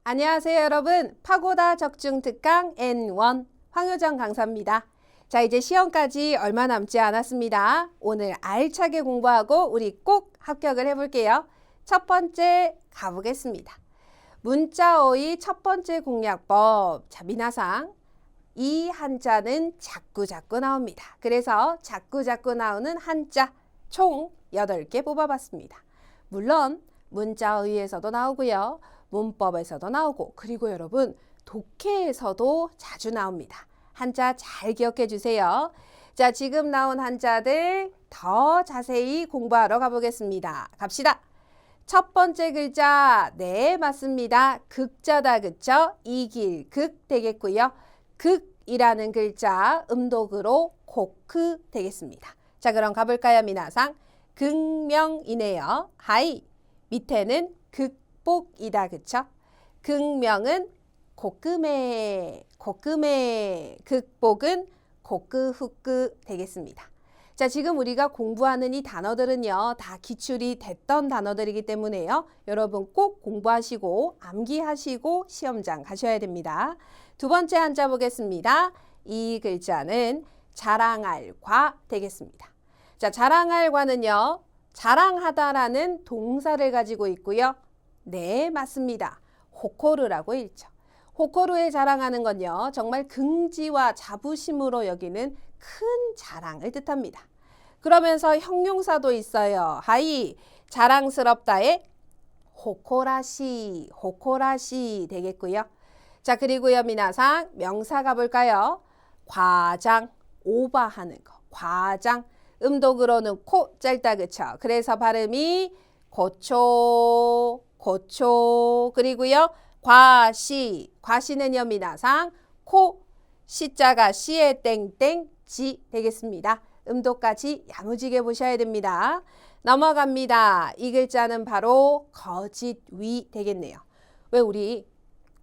안녕하세요 여러분. 파고다 적중 특강 N1 황효정 강사입니다. 자, 이제 시험까지 얼마 남지 않았습니다. 오늘 알차게 공부하고 우리 꼭 합격을 해볼게요. 첫 번째 가보겠습니다. 문자어의 첫 번째 공략법. 자, 미나상 이 한자는 자꾸자꾸 나옵니다. 그래서 자꾸자꾸 나오는 한자 총 8개 뽑아봤습니다. 물론 문자어휘에서도 나오고요. 문법에서도 나오고, 그리고 여러분 독해에서도 자주 나옵니다. 한자 잘 기억해 주세요. 자, 지금 나온 한자들 더 자세히 공부하러 가보겠습니다. 갑시다. 첫 번째 글자, 네 맞습니다. 극자다 그쵸? 이길 극 되겠고요. 극이라는 글자 음독으로 고크 되겠습니다. 자, 그럼 가볼까요 미나상? 극명이네요. 하이, 밑에는 극복이다 그쵸? 극명은 고금에, 극복은 고끄후끄 되겠습니다. 자, 지금 우리가 공부하는 이 단어들은요, 다 기출이 됐던 단어들이기 때문에요. 여러분 꼭 공부하시고 암기하시고 시험장 가셔야 됩니다. 두 번째 한자 보겠습니다. 이 글자는 자랑할 과 되겠습니다. 자, 자랑할 과는요, 자랑하다라는 동사를 가지고 있고요. 네, 맞습니다. 호코르라고 읽죠. 호코르에 자랑하는 건요, 정말 긍지와 자부심으로 여기는 큰 자랑을 뜻합니다. 그러면서 형용사도 있어요. 하이, 자랑스럽다의 호코라시, 호코라시 되겠고요. 자, 그리고요 미나상 명사 가볼까요? 과장, 오버하는 거, 과장. 음독으로는 코 짧다 그쵸? 그래서 발음이 고초, 고초. 그리고요 과시, 과시는요 미나상 코 시자가 시에 땡땡 지 되겠습니다. 음독까지 야무지게 보셔야 됩니다. 넘어갑니다. 이 글자는 바로 거짓위 되겠네요. 왜 우리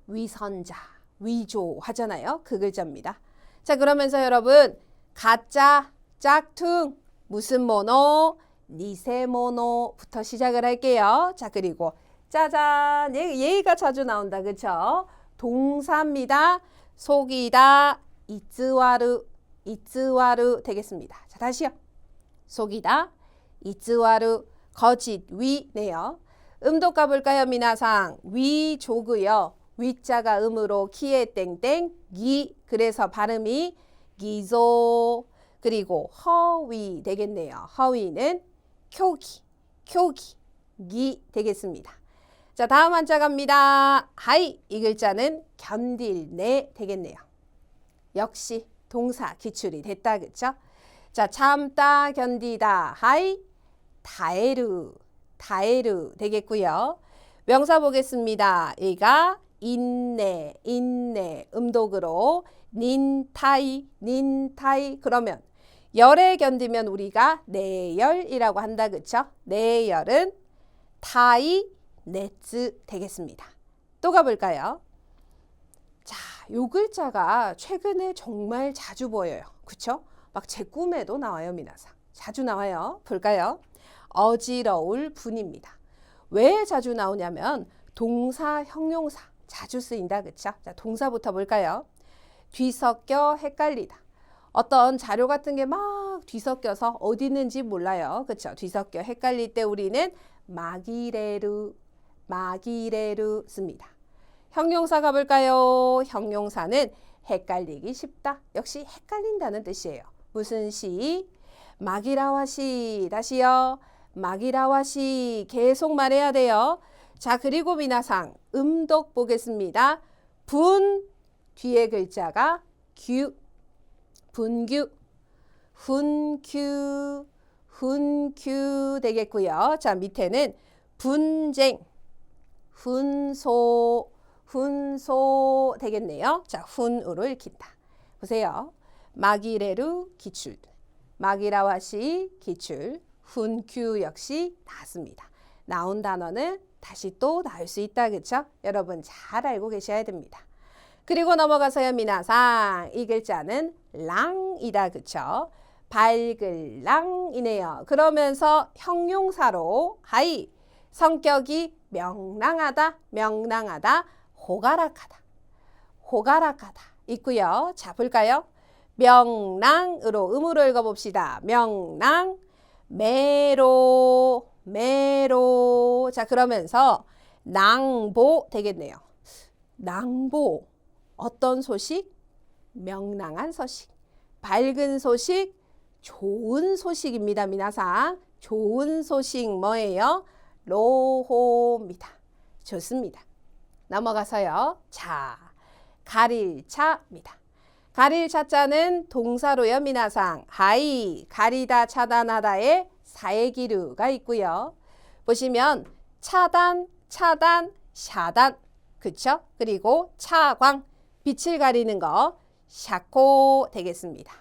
위선자, 위조 하잖아요. 그 글자입니다. 자, 그러면서 여러분 가짜, 짝퉁, 무슨 모노, 니세모노부터 시작을 할게요. 자, 그리고 짜잔, 얘가 자주 나온다 그쵸? 동사입니다. 속이다, 이츠와르, 이츠와르 되겠습니다. 자, 다시요. 속이다, 이츠와르, 거짓, 위네요. 음독 가볼까요 미나상? 위조고요. 위자가 음으로 키에 땡땡, 기, 그래서 발음이 기조. 그리고 허위 되겠네요. 허위는 쿄기, 쿄기, 기 되겠습니다. 자, 다음 한자 갑니다. 하이, 이 글자는 견딜네 되겠네요. 역시 동사 기출이 됐다 그쵸? 자, 참다, 견디다. 하이, 다에르, 다에르 되겠고요. 명사 보겠습니다. 얘가 인내, 인내 음독으로 닌타이, 닌타이. 그러면 열에 견디면 우리가 내열이라고 한다 그쵸? 내열은 타이 네츠 되겠습니다. 또 가볼까요? 자, 요 글자가 최근에 정말 자주 보여요. 그쵸? 막 제 꿈에도 나와요 미나상. 자주 나와요. 볼까요? 어지러울 분입니다. 왜 자주 나오냐면 동사, 형용사 자주 쓰인다 그쵸? 자, 동사부터 볼까요? 뒤섞여 헷갈리다. 어떤 자료 같은 게 막 뒤섞여서 어디 있는지 몰라요. 그쵸? 뒤섞여 헷갈릴 때 우리는 마기레르, 마기레르 씁니다. 형용사 가볼까요? 형용사는 헷갈리기 쉽다. 역시 헷갈린다는 뜻이에요. 무슨 시? 마기라와시. 다시요. 마기라와시. 계속 말해야 돼요. 자, 그리고 미나상 음독 보겠습니다. 분 뒤에 글자가 규, 분규, 훈규, 훈규 되겠고요. 자, 밑에는 분쟁, 훈소, 훈소 되겠네요. 자, 훈으로 읽힌다. 보세요. 마기레루 기출, 마기라와시 기출, 훈규 역시 나왔습니다. 나온 단어는 다시 또 나올 수 있다 그쵸? 여러분 잘 알고 계셔야 됩니다. 그리고 넘어가서요 미나상 이 글자는 랑이다 그쵸? 밝을 랑이네요. 그러면서 형용사로 하이 성격이 명랑하다, 명랑하다, 호가락하다. 호가락하다 있고요. 자, 볼까요? 명랑으로 음으로 읽어봅시다. 명랑, 메로, 메로. 자, 그러면서 낭보 되겠네요. 낭보, 어떤 소식? 명랑한 소식, 밝은 소식, 좋은 소식입니다. 미나상, 좋은 소식 뭐예요? 로호입니다. 좋습니다. 넘어가서요. 자, 가릴차입니다. 가릴차자는 동사로요. 미나상, 하이, 가리다, 차단하다의 사회기류가 있고요. 보시면 차단, 차단, 샤단, 그쵸? 그리고 차광, 빛을 가리는 거, 샤코 되겠습니다.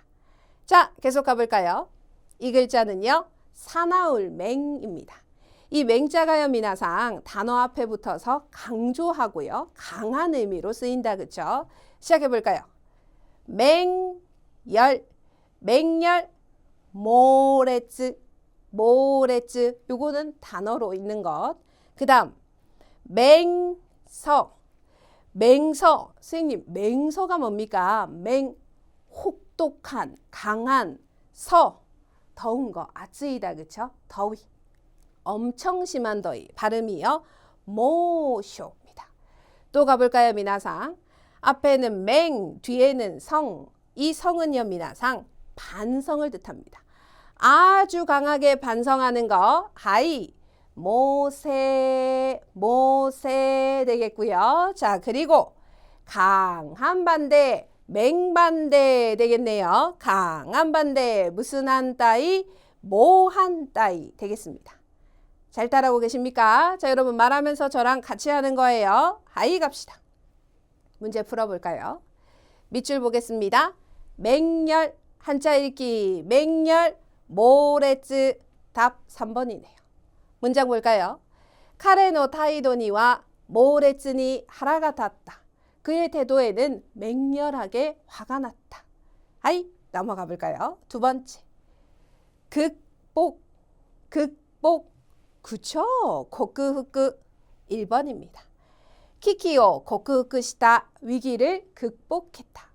자, 계속 가볼까요? 이 글자는요, 사나울 맹입니다. 이 맹자가요, 미나상 단어 앞에 붙어서 강조하고요, 강한 의미로 쓰인다, 그쵸? 시작해볼까요? 맹열, 맹열, 모레츠, 모레츠, 요거는 단어로 있는 것. 그 다음 맹서, 맹서, 선생님 맹서가 뭡니까? 맹, 혹독한, 강한, 서, 더운 거, 아쯔이다, 그쵸? 더위, 엄청 심한 더위, 발음이요, 모쇼입니다. 또 가볼까요, 미나상? 앞에는 맹, 뒤에는 성, 이 성은요, 미나상 반성을 뜻합니다. 아주 강하게 반성하는 거, 하이, 모세, 모세 되겠고요. 자, 그리고 강한 반대, 맹반대 되겠네요. 강한 반대, 무슨 한 따위, 모한 따위 되겠습니다. 잘 따라오고 계십니까? 자, 여러분 말하면서 저랑 같이 하는 거예요. 하이 갑시다. 문제 풀어볼까요? 밑줄 보겠습니다. 맹열, 한자 읽기, 맹열, 모레츠, 답 3번이네요. 문장 볼까요? 카레노 타이도니와 모레츠니 하라가 탔다. 그의 태도에는 맹렬하게 화가 났다. 하이, 넘어가 볼까요? 두 번째. 극복, 극복, 그쵸? 코크흐크 1번입니다. 키키오 코크흐크시다. 위기를 극복했다.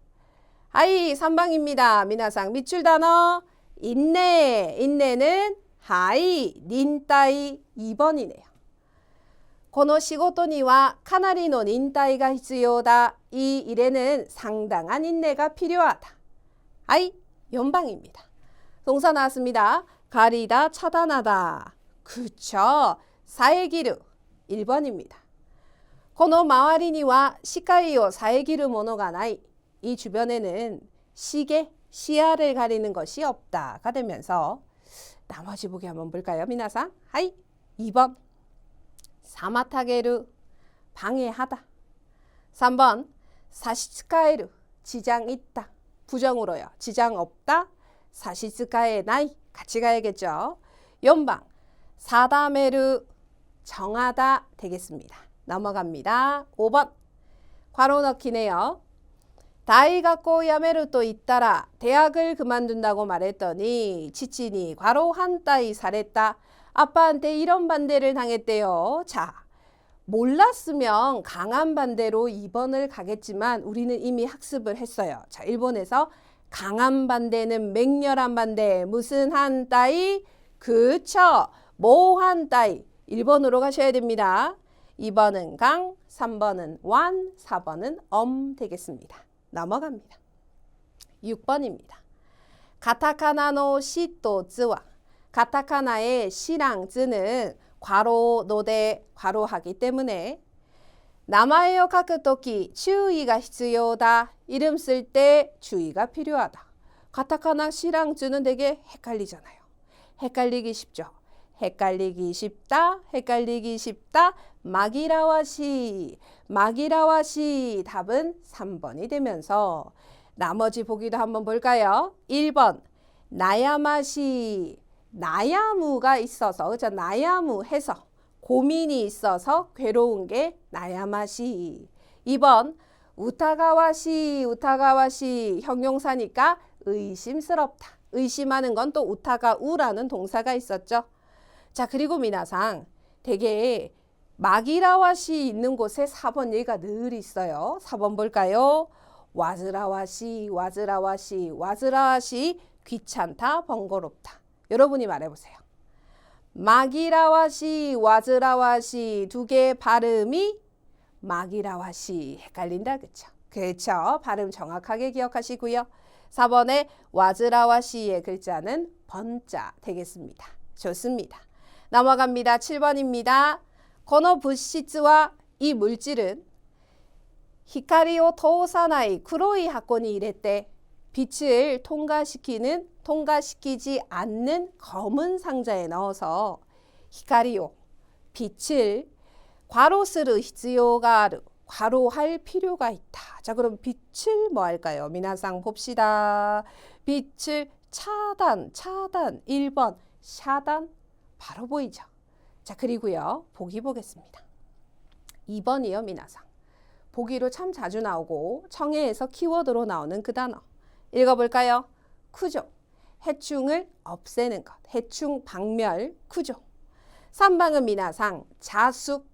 하이, 3번입니다. 미나상 밑줄 단어 인내, 인내는 하이, 닌따이 2번이네요. この仕事にはかなりの忍耐が必要だ. 이 일에는 상당한 인내가 필요하다. 하이, 연방입니다. 동사 나왔습니다. 가리다, 차단하다. 그쵸? 사회기류 1번입니다. この周りには視界を遮るものがない. 이 주변에는 시계, 시야를 가리는 것이 없다가 되면서 나머지 보기 한번 볼까요, 미나상? 하이, 2번. 사마타게르, 방해하다. 3번. 사시츠카에르, 지장 있다. 부정으로요. 지장 없다. 사시츠카에나이, 같이 가야겠죠. 4번. 사다메르, 정하다 되겠습니다. 넘어갑니다. 5번. 괄호 넣기네요. 다이가코 야메르 또 있다라. 대학을 그만둔다고 말했더니 치치니 괄호 한따이 살했다. 아빠한테 이런 반대를 당했대요. 자, 몰랐으면 강한 반대로 2번을 가겠지만 우리는 이미 학습을 했어요. 자, 일본에서 강한 반대는 맹렬한 반대. 무슨 한 따위? 그쵸. 뭐 한 따위. 1번으로 가셔야 됩니다. 2번은 강, 3번은 완, 4번은 되겠습니다. 넘어갑니다. 6번입니다. 가타카나노 시또 즈와. 가타카나의 시랑 즈는 괄호, 노대, 괄호하기 때문에 나마에요 카쿠토키 주의가 필요하다. 이름 쓸 때 주의가 필요하다. 가타카나 시랑 즈는 되게 헷갈리잖아요. 헷갈리기 쉽죠. 헷갈리기 쉽다. 헷갈리기 쉽다. 마기라와시. 마기라와시. 답은 3번이 되면서 나머지 보기도 한번 볼까요? 1번. 나야마시. 나야무가 있어서, 그죠? 나야무 해서 고민이 있어서 괴로운 게 나야마시. 2번. 우타가와시. 우타가와시. 형용사니까 의심스럽다. 의심하는 건 또 우타가우라는 동사가 있었죠. 자, 그리고 미나상 되게 마기라와시 있는 곳에 4번 얘가 늘 있어요. 4번 볼까요? 와즈라와시, 와즈라와시, 와즈라와시, 귀찮다, 번거롭다. 여러분이 말해보세요. 마기라와시, 와즈라와시 두 개의 발음이 마기라와시 헷갈린다. 그쵸? 그쵸? 발음 정확하게 기억하시고요. 4번에 와즈라와시의 글자는 번자 되겠습니다. 좋습니다. 넘어갑니다. 7번입니다. 고노 부시츠와 이 물질은 히카리오 토사나이 쿠로이 하코니 이랬대. 빛을 통과시키지 않는 검은 상자에 넣어서 히카리오 빛을 괄호스르 히츠요가 아루 괄호할 필요가 있다. 자, 그럼 빛을 뭐 할까요? 미나상 봅시다. 빛을 차단 1번 샤단 바로 보이죠? 자, 그리고요. 보기 보겠습니다. 2번이요. 미나상. 보기로 참 자주 나오고 청해에서 키워드로 나오는 그 단어. 읽어볼까요? 쿠조. 해충을 없애는 것. 해충 박멸 쿠조. 3방은 미나상. 자숙,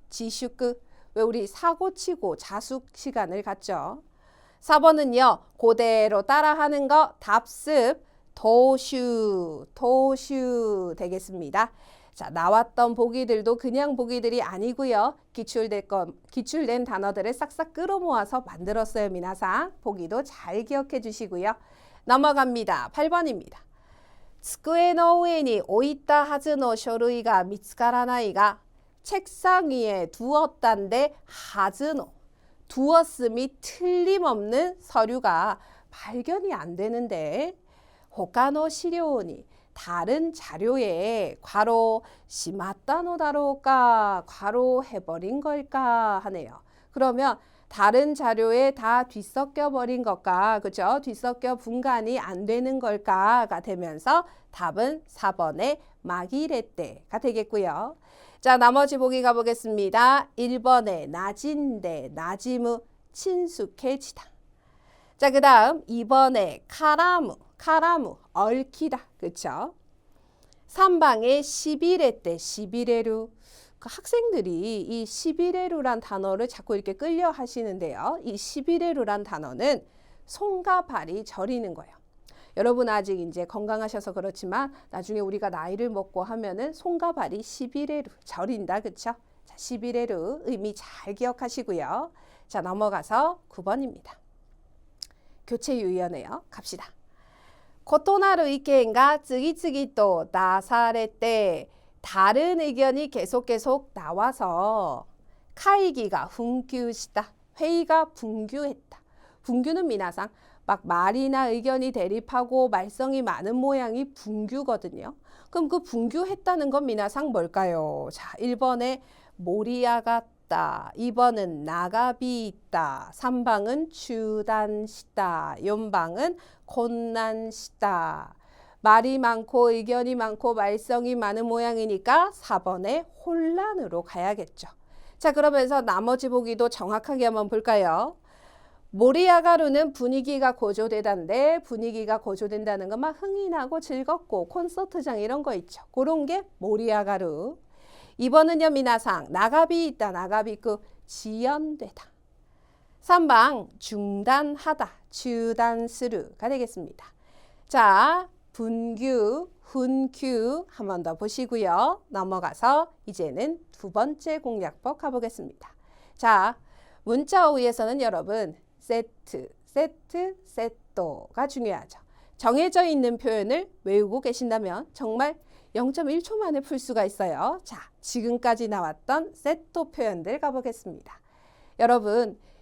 지슈크. 왜 우리 사고치고 자숙 시간을 갖죠? 4번은요. 그대로 따라하는 거 답습. 도슈 되겠습니다. 자, 나왔던 보기들도 그냥 보기들이 아니고요. 기출된 단어들을 싹싹 끌어모아서 만들었어요. 미나상. 보기도 잘 기억해 주시고요. 넘어갑니다. 8번입니다. 机の上に置いたはずの書類が見つからないが 책상 위에 두었단데 하즈노 두었음이 틀림없는 서류가 발견이 안 되는데 호카노 시료니 다른 자료에 괄호 시마따노 다로까 괄호 해버린 걸까 하네요. 그러면 다른 자료에 다 뒤섞여 버린 것과 그죠? 뒤섞여 분간이 안 되는 걸까가 되면서 답은 4번의 마기레떼가 되겠고요. 자, 나머지 보기 가보겠습니다. 1번에 나진데 나지무 친숙해지다. 자, 그 다음 2번에 카라무 얽히다. 그쵸? 3방에 시비레떼 시비레루. 그 학생들이 이 시비레루란 단어를 자꾸 이렇게 끌려 하시는데요. 이 시비레루란 단어는 손과 발이 저리는 거예요. 여러분 아직 이제 건강하셔서 그렇지만 나중에 우리가 나이를 먹고 하면은 손과 발이 시비레루 저린다. 그쵸? 자, 시비레루 의미 잘 기억하시고요. 자, 넘어가서 9번입니다. 교체 유의어네요. 갑시다. 고토나루意見が 次々と出されて 다른 의견이 계속 나와서 카이기가 분규시다. 회의가 분규했다. 분규는 미나상 막 말이나 의견이 대립하고 말썽이 많은 모양이 분규거든요. 그럼 그 분규했다는 건 미나상 뭘까요? 자, 1번에 모리아갔다. 2번은 나가비 있다. 3방은 주단시다. 4방은 곤난시다. 말이 많고 의견이 많고 말썽이 많은 모양이니까 4번에 혼란으로 가야겠죠. 자, 그러면서 나머지 보기도 정확하게 한번 볼까요? 모리아가루는 분위기가 고조되던데 분위기가 고조된다는 건 막 흥이 나고 즐겁고 콘서트장 이런 거 있죠. 그런 게 모리아가루. 2번은요. 미나상 나가비 있다. 나가비구 지연되다. 3방 중단하다. 주단스루가 되겠습니다. 자, 분규, 훈규 한 번 더 보시고요. 넘어가서 이제는 두 번째 공략법 가보겠습니다. 자, 문자 위에서는 여러분 세트가 중요하죠. 정해져 있는 표현을 외우고 계신다면 정말 0.1초 만에 풀 수가 있어요. 자, 지금까지 나왔던 세트 표현들 가보겠습니다.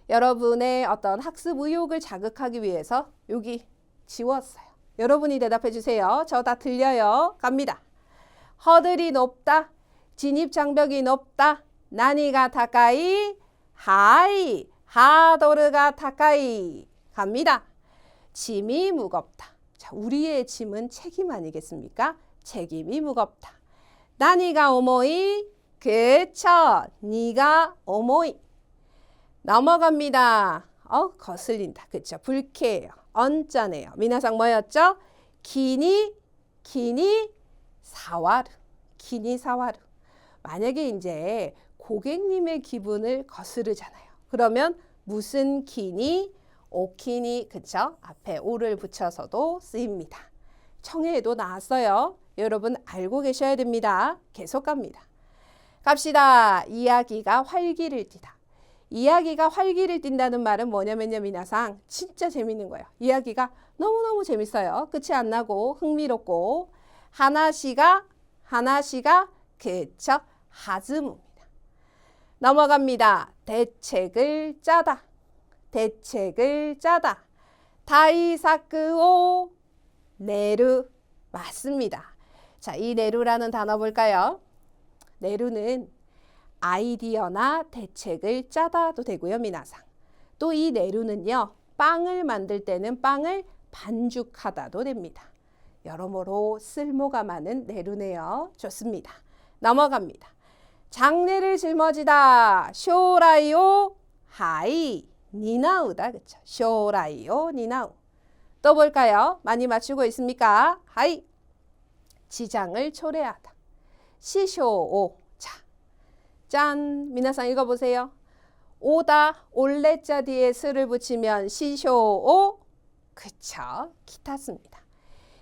여러분의 어떤 학습 의욕을 자극하기 위해서 여기 지웠어요. 여러분이 대답해 주세요. 저 다 들려요. 갑니다. 허들이 높다. 진입장벽이 높다. 난이가 타까이. 하이. 하도르가 타까이. 갑니다. 짐이 무겁다. 자, 우리의 짐은 책임 아니겠습니까? 책임이 무겁다. 난이가 오모이. 그쵸. 니가 오모이. 넘어갑니다. 거슬린다. 그쵸. 불쾌해요. 언짢네요. 미나상 뭐였죠? 기니 사와르. 기니 사와르. 만약에 이제 고객님의 기분을 거스르잖아요. 그러면 무슨 키니, 오키니, 그쵸? 앞에 오를 붙여서도 쓰입니다. 청해에도 나왔어요. 여러분 알고 계셔야 됩니다. 계속 갑니다. 갑시다. 이야기가 활기를 띠다. 이야기가 활기를 띈다는 말은 뭐냐면요, 미나상 진짜 재밌는 거예요. 이야기가 너무너무 재밌어요. 끝이 안 나고 흥미롭고 하나시가 그쵸? 하즈무입니다. 넘어갑니다. 대책을 짜다. 대책을 짜다. 다이사크오 네루 맞습니다. 자, 이 네루라는 단어 볼까요? 네루는 아이디어나 대책을 짜다도 되고요, 미나상. 또 이 네루는요, 빵을 만들 때는 빵을 반죽하다도 됩니다. 여러모로 쓸모가 많은 네루네요. 좋습니다. 넘어갑니다. 장래를 짊어지다. 쇼라이오 하이 니나우다. 그쵸? 쇼라이오 니나우. 또 볼까요? 많이 맞추고 있습니까? 하이. 지장을 초래하다. 시쇼오. 자, 짠. 미나상 읽어보세요. 오다 올레자 뒤에 스를 붙이면 시쇼오. 그쵸? 기타스입니다.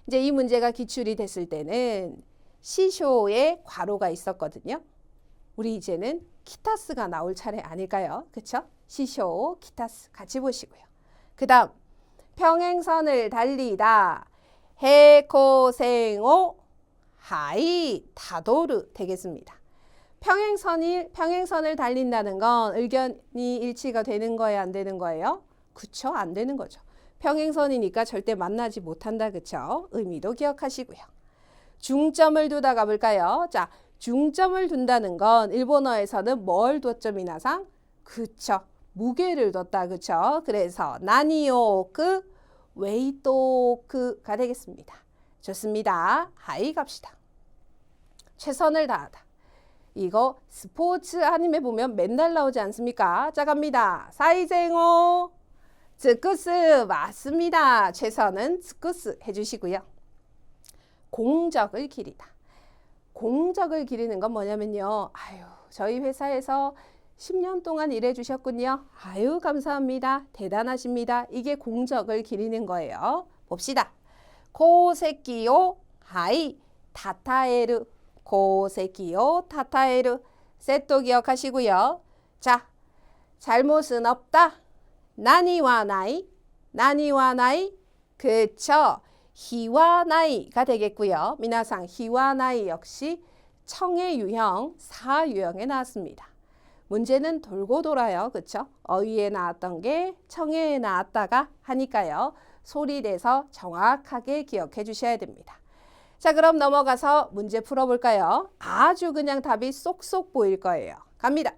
이제 이 문제가 기출이 됐을 때는 시쇼에 괄호가 있었거든요. 우리 이제는 키타스가 나올 차례 아닐까요? 그쵸? 시쇼, 키타스 같이 보시고요. 그 다음 평행선을 달리다. 해코생오 하이 타도르 되겠습니다. 평행선을 달린다는 건 의견이 일치가 되는 거예요? 안 되는 거예요? 그쵸? 안 되는 거죠. 평행선이니까 절대 만나지 못한다. 그쵸? 의미도 기억하시고요. 중점을 두다 가볼까요? 자, 중점을 둔다는 건 일본어에서는 뭘 뒀죠, 미나상? 그쵸. 무게를 뒀다. 그쵸? 그래서 나니오크 웨이토크가 되겠습니다. 좋습니다. 하이 갑시다. 최선을 다하다. 이거 스포츠 아니메 보면 맨날 나오지 않습니까? 자, 갑니다. 사이쟁오 즈쿠스 맞습니다. 최선은 즈쿠스 해주시고요. 공적을 기리다. 공적을 기리는 건 뭐냐면요. 아유, 저희 회사에서 10년 동안 일해 주셨군요. 아유, 감사합니다. 대단하십니다. 이게 공적을 기리는 거예요. 봅시다. 고세키요 하이 타타에르. 고세키요 타타에르. 세토 기억하시고요. 자, 잘못은 없다. 나니와 나이. 나니와 나이. 그쵸. 히와 나이가 되겠고요. 미나상 히와 나이 역시 청의 유형, 사유형에 나왔습니다. 문제는 돌고 돌아요. 그쵸? 어휘에 나왔던 게 청해에 나왔다가 하니까요. 소리내서 정확하게 기억해 주셔야 됩니다. 자, 그럼 넘어가서 문제 풀어볼까요? 아주 그냥 답이 쏙쏙 보일 거예요. 갑니다.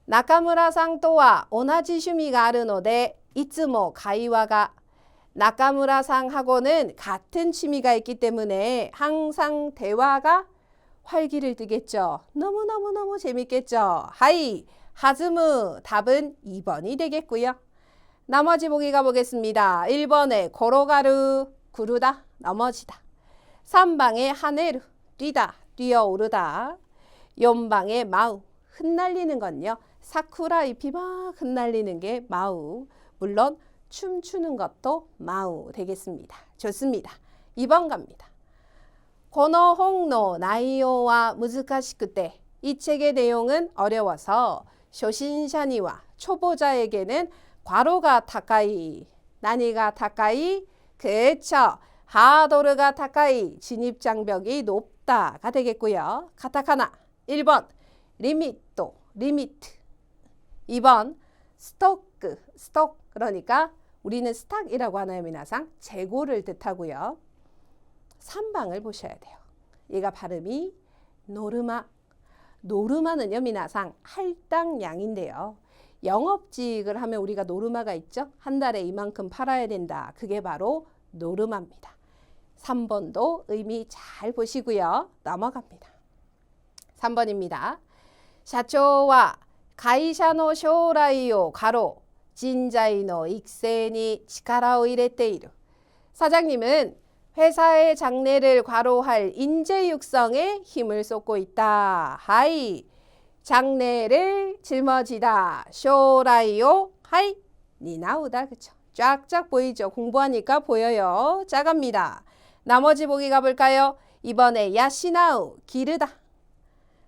나카무라さんとは同じ趣味があるのでいつも会話が나카무라상하고는 같은 취미가 있기 때문에 항상 대화가 활기를 띠겠죠. 너무너무너무 재밌겠죠. 하이, 하즈무 답은 2번이 되겠고요. 나머지 보기 가보겠습니다. 1번에 고로가루, 구르다, 넘어지다. 3방에 하네루, 뛰다, 뛰어오르다. 4방에 마우, 흩날리는 건요. 사쿠라 잎이 막 흩날리는 게 마우. 물론 춤추는 것도 마우 되겠습니다. 좋습니다. 2번 갑니다. この本の内容は難しくて 이 책의 내용은 어려워서 초신샤니와 초보자에게는 괄호가 타카이, 난이가 타카이, 그쵸. 하도르가 타카이, 진입장벽이 높다가 되겠고요. 카타카나 1번 리미토, 리미트. 2번 스토크, 스톡. 그러니까 우리는 스탁이라고 하나요, 미나상? 재고를 뜻하고요. 3방을 보셔야 돼요. 얘가 발음이 노르마. 노르마는요, 미나상 할당량인데요. 영업직을 하면 우리가 노르마가 있죠? 한 달에 이만큼 팔아야 된다. 그게 바로 노르마입니다. 3번도 의미 잘 보시고요. 넘어갑니다. 3번입니다.社長は 会社の将来を가로人材の育成に力を入れている. 사장님은 회사의 장래를 과로할 인재 육성에 힘을 쏟고 있다. 하이. 장래를 짊어지다. 쇼라이요. 하이. 니나우다. 그쵸? 쫙쫙 보이죠? 공부하니까 보여요. 자, 갑니다. 나머지 보기 가볼까요? 이번에 야시나우. 기르다.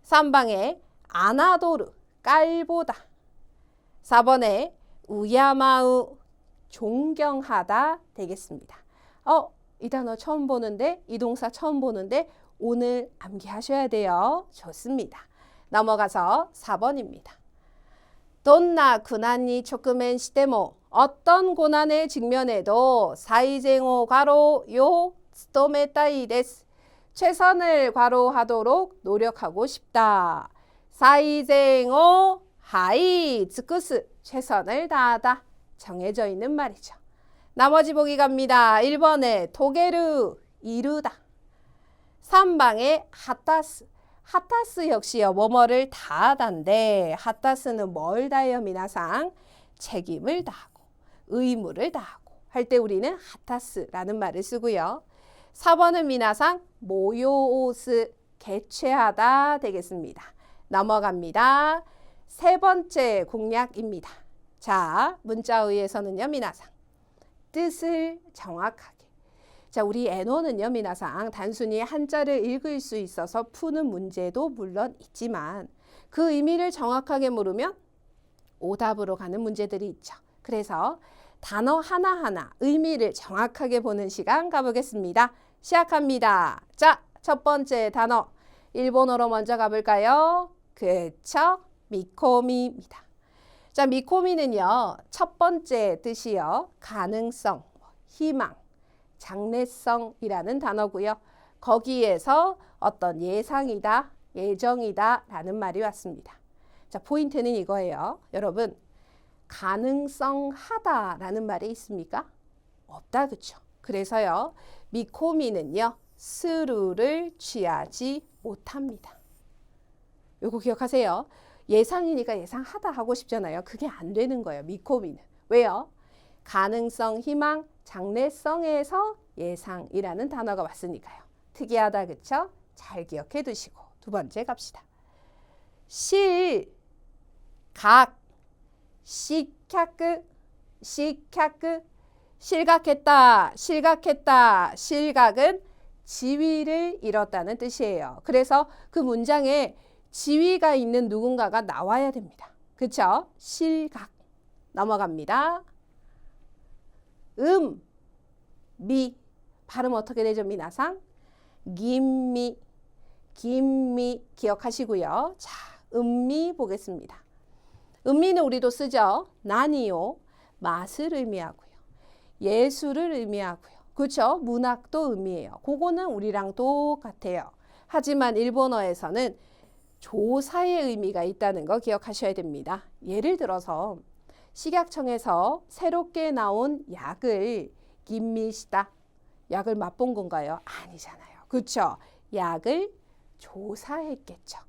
3방에 아나도르. 깔보다. 4번에 우야마우. 존경하다 되겠습니다. 이 단어 처음 보는데, 이 동사 처음 보는데 오늘 암기하셔야 돼요. 좋습니다. 넘어가서 4번입니다. 돈나 고난이 조금엔 시대모 어떤 고난에 직면해도 사이쟁오 과로 요 스토메타이 데스 최선을 과로하도록 노력하고 싶다. 사이쟁오 하이 즈쿠스 최선을 다하다. 정해져 있는 말이죠. 나머지 보기 갑니다. 1번에 토게르 이루다. 3방에 하타스. 하타스 역시요. 뭐뭐를 다하다인데 하타스는 뭘 다해요? 미나상 책임을 다하고 의무를 다하고 할 때 우리는 하타스라는 말을 쓰고요. 4번은 미나상 모요오스 개최하다 되겠습니다. 넘어갑니다. 세 번째 공략입니다. 자, 문자의에서는요, 미나상 뜻을 정확하게. 자, 우리 N1은요, 미나상 단순히 한자를 읽을 수 있어서 푸는 문제도 물론 있지만 그 의미를 정확하게 물으면 오답으로 가는 문제들이 있죠. 그래서 단어 하나하나 의미를 정확하게 보는 시간 가보겠습니다. 시작합니다. 자, 첫 번째 단어 일본어로 먼저 가볼까요? 그쵸? 미코미입니다. 자, 미코미는요, 첫 번째 뜻이요, 가능성, 희망, 장래성이라는 단어고요. 거기에서 어떤 예상이다, 예정이다 라는 말이 왔습니다. 자, 포인트는 이거예요. 여러분, 가능성하다라는 말이 있습니까? 없다, 그쵸? 그래서요, 미코미는요, 스루를 취하지 못합니다. 요거 기억하세요. 예상이니까 예상하다 하고 싶잖아요. 그게 안 되는 거예요. 미코미는. 왜요? 가능성, 희망, 장래성에서 예상이라는 단어가 왔으니까요. 특이하다, 그쵸? 잘 기억해 두시고 두 번째 갑시다. 실, 각, 시캬크, 시캬크, 실각했다, 실각했다. 실각은 지위를 잃었다는 뜻이에요. 그래서 그 문장에 지위가 있는 누군가가 나와야 됩니다. 그쵸? 실각. 넘어갑니다. 미. 발음 어떻게 되죠? 미나상? 김미. 김미 기억하시고요. 자, 미 보겠습니다. 미는 우리도 쓰죠. 나니요. 맛을 의미하고요. 예술을 의미하고요. 그렇죠? 문학도 의미해요. 그거는 우리랑 똑같아요. 하지만 일본어에서는 조사의 의미가 있다는 거 기억하셔야 됩니다. 예를 들어서 식약청에서 새롭게 나온 약을 김미시다. 약을 맛본 건가요? 아니잖아요. 그렇죠? 약을 조사했겠죠.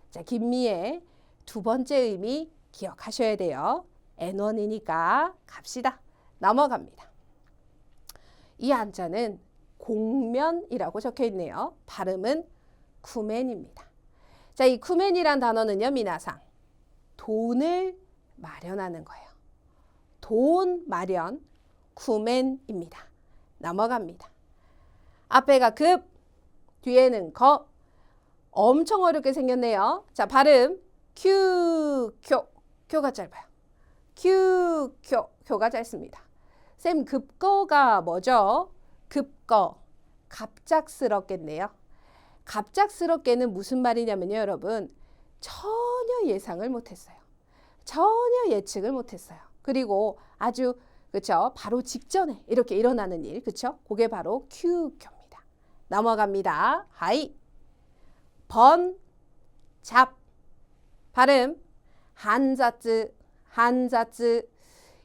자, 김미의 두 번째 의미 기억하셔야 돼요. N1이니까 갑시다. 넘어갑니다. 이 한자는 공면이라고 적혀 있네요. 발음은 쿠멘입니다. 자, 이 쿠멘이란 단어는요, 미나상 돈을 마련하는 거예요. 돈 마련, 쿠멘입니다. 넘어갑니다. 앞에가 급, 뒤에는 거. 엄청 어렵게 생겼네요. 자, 발음 큐, 쿄. 쿄가 짧아요. 큐, 쿄. 쿄가 짧습니다. 쌤, 급거가 뭐죠? 급거. 갑작스럽겠네요. 갑작스럽게는 무슨 말이냐면요, 여러분. 전혀 예상을 못했어요. 전혀 예측을 못했어요. 그리고 아주 그쵸? 바로 직전에 이렇게 일어나는 일, 그쵸? 그게 바로 큐교입니다. 넘어갑니다. 하이. 번, 잡. 발음 한자쯔, 한자쯔.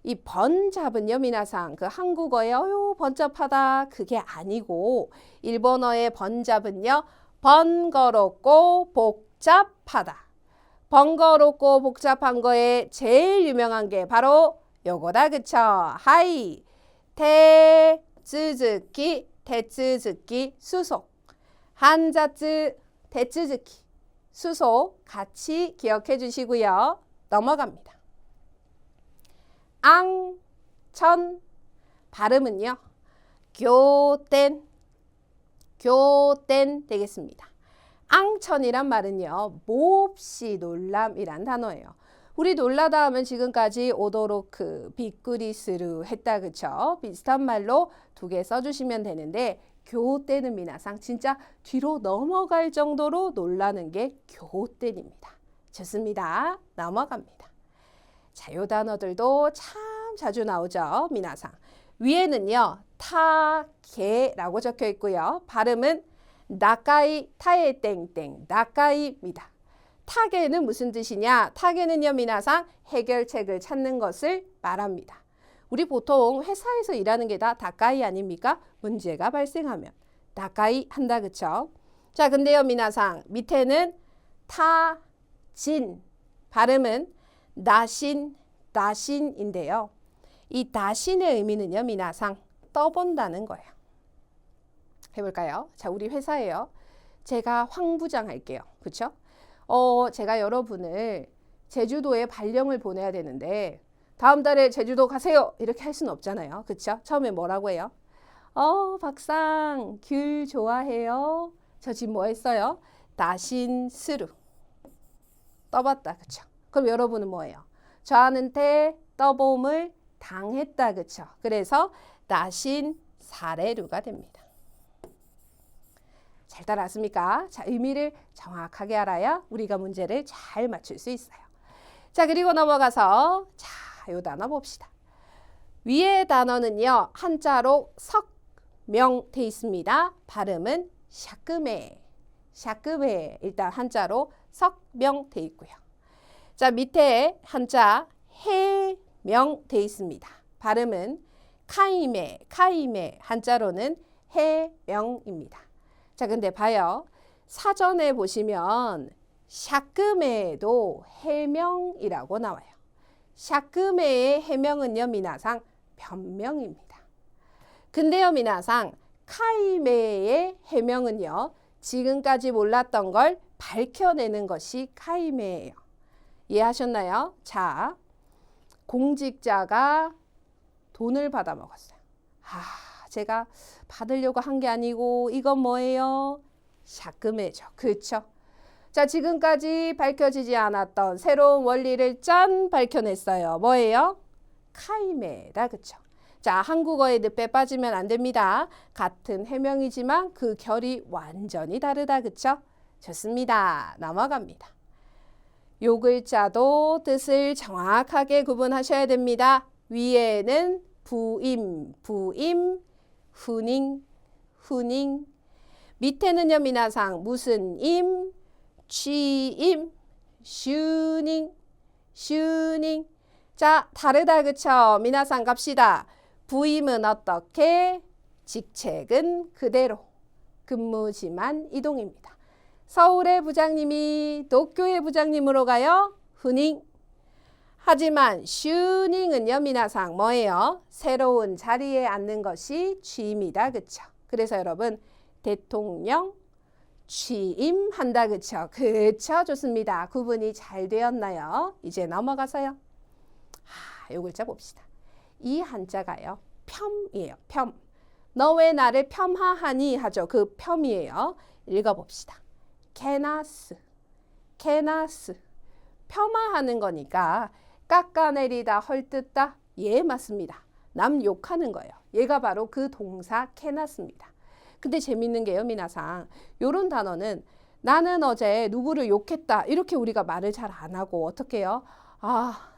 이 번잡은요, 미나상 그 한국어에 번잡하다 그게 아니고 일본어의 번잡은요, 번거롭고 복잡하다. 번거롭고 복잡한 거에 제일 유명한 게 바로 요거다, 그쵸? 하이, 테, 쯔즈키, 대츠즈키 수속. 한자츠 대츠즈키 수속 같이 기억해 주시고요. 넘어갑니다. 앙, 천 발음은요. 교땐 되겠습니다. 앙천이란 말은요. 몹시 놀람이란 단어예요. 우리 놀라다 하면 지금까지 오도로크, 비꾸리스루 했다 그쵸? 비슷한 말로 두 개 써주시면 되는데 교때는 미나상 진짜 뒤로 넘어갈 정도로 놀라는 게 교때입니다. 좋습니다. 넘어갑니다. 자, 요 단어들도 참 자주 나오죠. 미나상. 위에는요. 타게라고 적혀 있고요. 발음은 나까이 타에 땡땡 나까이입니다. 타게는 무슨 뜻이냐? 타게는요. 미나상 해결책을 찾는 것을 말합니다. 우리 보통 회사에서 일하는 게 다 다까이 아닙니까? 문제가 발생하면 다까이 한다 그쵸? 자, 근데요 미나상 밑에는 타진 발음은 다신인데요. 이 다신의 의미는요 미나상 떠본다는 거예요. 해볼까요? 자, 우리 회사예요. 제가 황 부장 할게요. 그쵸? 제가 여러분을 제주도에 발령을 보내야 되는데 다음 달에 제주도 가세요. 이렇게 할 수는 없잖아요. 그쵸? 처음에 뭐라고 해요? 박상 귤 좋아해요. 저 지금 뭐 했어요? 다신스루. 떠봤다. 그쵸? 그럼 여러분은 뭐예요? 저한테 떠봄을 당했다. 그쵸? 그래서 다신사레루가 됩니다. 잘 따라왔습니까? 자, 의미를 정확하게 알아야 우리가 문제를 잘 맞출 수 있어요. 자, 그리고 넘어가서 요 단어 봅시다. 위의 단어는요. 한자로 석명 돼 있습니다. 발음은 샤끄메. 일단 한자로 석명 돼 있고요. 자, 밑에 한자 해명 돼 있습니다. 발음은 카이메. 한자로는 해명입니다. 자, 근데 봐요. 사전에 보시면 샤끄메도 해명이라고 나와요. 샤끄메의 해명은요, 미나상 변명입니다. 근데요, 미나상 카이메의 해명은요, 지금까지 몰랐던 걸 밝혀내는 것이 카이메예요. 이해하셨나요? 자, 공직자가 돈을 받아 먹었어요. 제가 받으려고 한 게 아니고 이건 뭐예요? 샤끄메죠. 그렇죠? 자, 지금까지 밝혀지지 않았던 새로운 원리를 짠 밝혀냈어요. 뭐예요? 카이메다. 그쵸? 자, 한국어의 늪에 빠지면 안 됩니다. 같은 해명이지만 그 결이 완전히 다르다. 그쵸? 좋습니다. 넘어갑니다. 요 글자도 뜻을 정확하게 구분하셔야 됩니다. 위에는 부임, 후닝. 밑에는요, 미나상 무슨 임, 취임, 슈닝. 자, 다르다 그쵸? 미나상 갑시다. 부임은 어떻게? 직책은 그대로. 근무지만 이동입니다. 서울의 부장님이 도쿄의 부장님으로 가요? 후닝. 하지만 슈닝은요, 미나상 뭐예요? 새로운 자리에 앉는 것이 취임이다. 그쵸? 그래서 여러분 대통령 취임한다. 그쵸? 그쵸? 좋습니다. 구분이 잘 되었나요? 이제 넘어가서요. 요 글자 봅시다. 이 한자가요. 폄이에요. 폄. 너 왜 나를 폄하하니 하죠. 그 폄이에요. 읽어봅시다. 케나스. 폄하하는 거니까 깎아내리다, 헐뜯다. 예, 맞습니다. 남 욕하는 거예요. 얘가 바로 그 동사 케나스입니다. 근데 재밌는 게요, 미나상. 요런 단어는 나는 어제 누구를 욕했다. 이렇게 우리가 말을 잘 안 하고 어떻게 해요?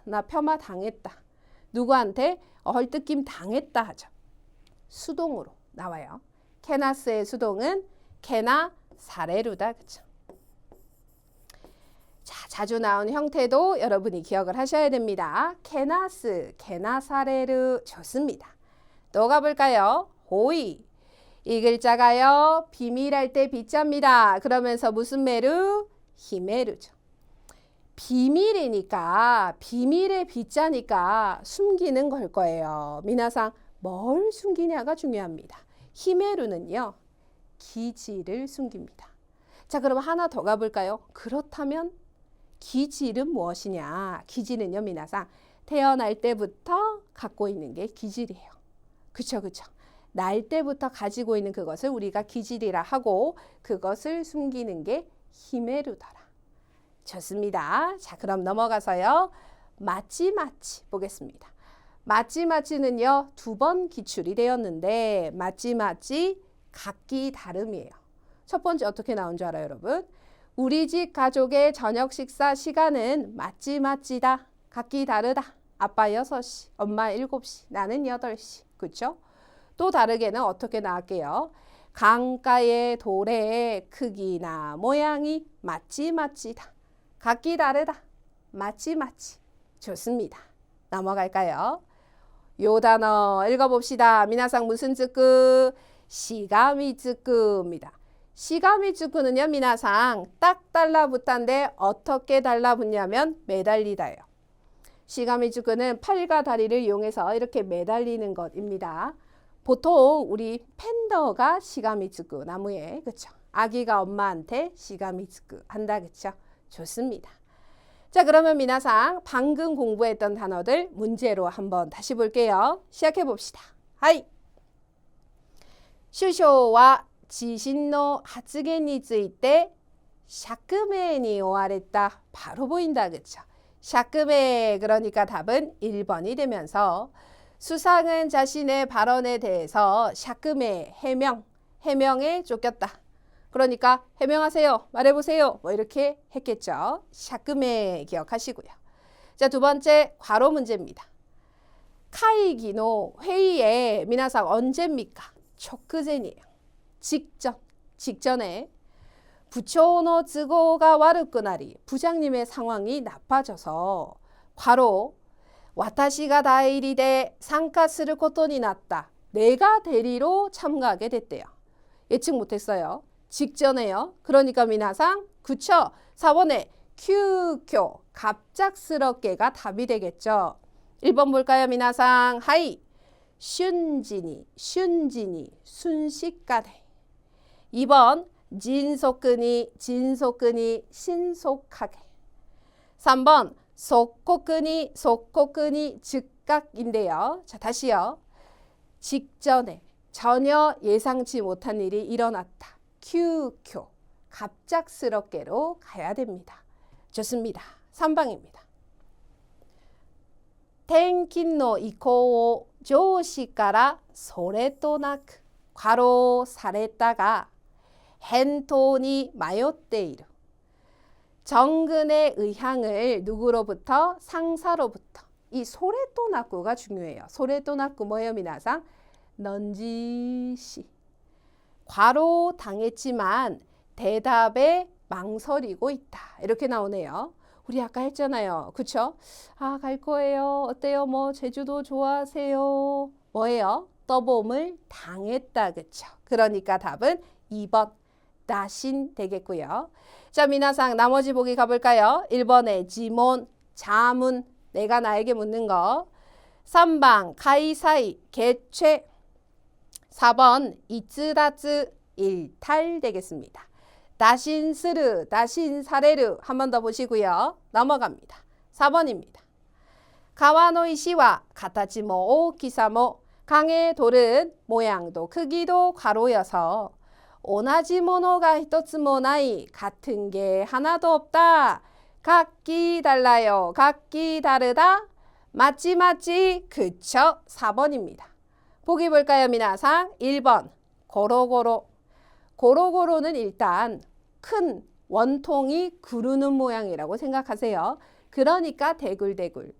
나 폄하 당했다. 누구한테 헐뜯김 당했다 하죠. 수동으로 나와요. 케나스의 수동은 케나 사레루다. 그쵸? 자, 자주 나온 형태도 여러분이 기억을 하셔야 됩니다. 케나스, 케나사레르 좋습니다. 또 가볼까요? 호이. 이 글자가요. 비밀할 때 비자입니다. 그러면서 무슨 메루? 히메루죠. 비밀이니까 비밀의 비자니까 숨기는 걸 거예요. 미나상 뭘 숨기냐가 중요합니다. 히메루는요. 기질을 숨깁니다. 자, 그럼 하나 더 가볼까요? 그렇다면 기질은 무엇이냐? 기질은요, 미나상 태어날 때부터 갖고 있는 게 기질이에요. 그쵸, 그쵸. 날 때부터 가지고 있는 그것을 우리가 기질이라 하고 그것을 숨기는 게 히메루더라. 좋습니다. 자, 그럼 넘어가서요. 마찌마찌 보겠습니다. 마찌마찌는요, 2번 기출이 되었는데 마찌마찌 각기 다름이에요. 첫 번째 어떻게 나온 줄 알아요, 여러분? 우리 집 가족의 저녁 식사 시간은 마찌마찌다. 각기 다르다. 아빠 6시, 엄마 7시, 나는 8시. 그쵸? 또 다르게는 어떻게 나갈게요? 강가의 돌의 크기나 모양이 마찌마찌다. 각기 다르다. 마찌마찌. 좋습니다. 넘어갈까요? 요 단어 읽어봅시다. 미나상 무슨 쯔끄? 시가미쯔끄입니다. 시가미쯔끄는요, 미나상 딱 달라붙단데 어떻게 달라붙냐면 매달리다예요. 시가미쯔끄는 팔과 다리를 이용해서 이렇게 매달리는 것입니다. 보통 우리 팬더가 시가미쯔끄 나무에, 그쵸? 아기가 엄마한테 시가미쯔끄 한다, 그쵸? 좋습니다. 자, 그러면 미나상 방금 공부했던 단어들 문제로 한번 다시 볼게요. 시작해 봅시다. 하이. 슈쇼와 지신노 하츠겐이ついて 샤크메니 오아랬다. 바로 보인다, 그쵸? 샤크메, 그러니까 답은 1번이 되면서 수상은 자신의 발언에 대해서 샤크메, 해명에 쫓겼다. 그러니까 해명하세요, 말해보세요, 뭐 이렇게 했겠죠. 샤크메 기억하시고요. 자, 2번째 괄호 문제입니다. 카이기노 회의에 미나상 언제입니까? 초크젠이에요. 직전에 부초노 쯔고가 와르끄나리, 부장님의 상황이 나빠져서 괄호 와타시가 다이리데 상카스를 코토니 났다. 내가 대리로 참가하게 됐대요. 예측 못했어요. 직전에요. 그러니까 미나상 그쵸? 4번에 큐교 갑작스럽게가 답이 되겠죠. 1번 볼까요, 미나상? 하이. 슌진이 순식간에. 2번 진소끈이 신속하게. 3번 속코끈이 즉각인데요. 자, 다시요. 직전에 전혀 예상치 못한 일이 일어났다. 큐교 갑작스럽게로 가야 됩니다. 좋습니다. 3방입니다. 텐킨노 이코오 조시から 소레토나크 괄호 사랬다가 헨토니 마요테이루 정근의 의향을 누구로부터? 상사로부터. 이 소레토나쿠가 중요해요. 소레토나쿠 뭐예요, 미나상? 넌지시. 괄호 당했지만 대답에 망설이고 있다. 이렇게 나오네요. 우리 아까 했잖아요. 그쵸? 아, 갈 거예요. 어때요? 뭐 제주도 좋아하세요? 뭐예요? 떠봄을 당했다. 그쵸? 그러니까 답은 2번 나신 되겠고요. 자, 미나상 나머지 보기 가볼까요? 1번에 지몬, 자문, 내가 나에게 묻는 거. 3번 카이사이, 개최. 4번 이츠라츠, 일탈 되겠습니다. 다신스르, 다신사레르 한 번 더 보시고요. 넘어갑니다. 4번입니다. 가와노이시와 가타치모 오키사모, 강의 돌은 모양도 크기도 괄호여서 오나지모노가 히토츠모 나이, 같은 게 하나도 없다. 각기 달라요. 각기 다르다. 맞지 그쵸? 4번입니다. 보기 볼까요, 미나상? 1번 고로고로. 고로고로는 일단 큰 원통이 구르는 모양이라고 생각하세요. 그러니까 대굴대굴.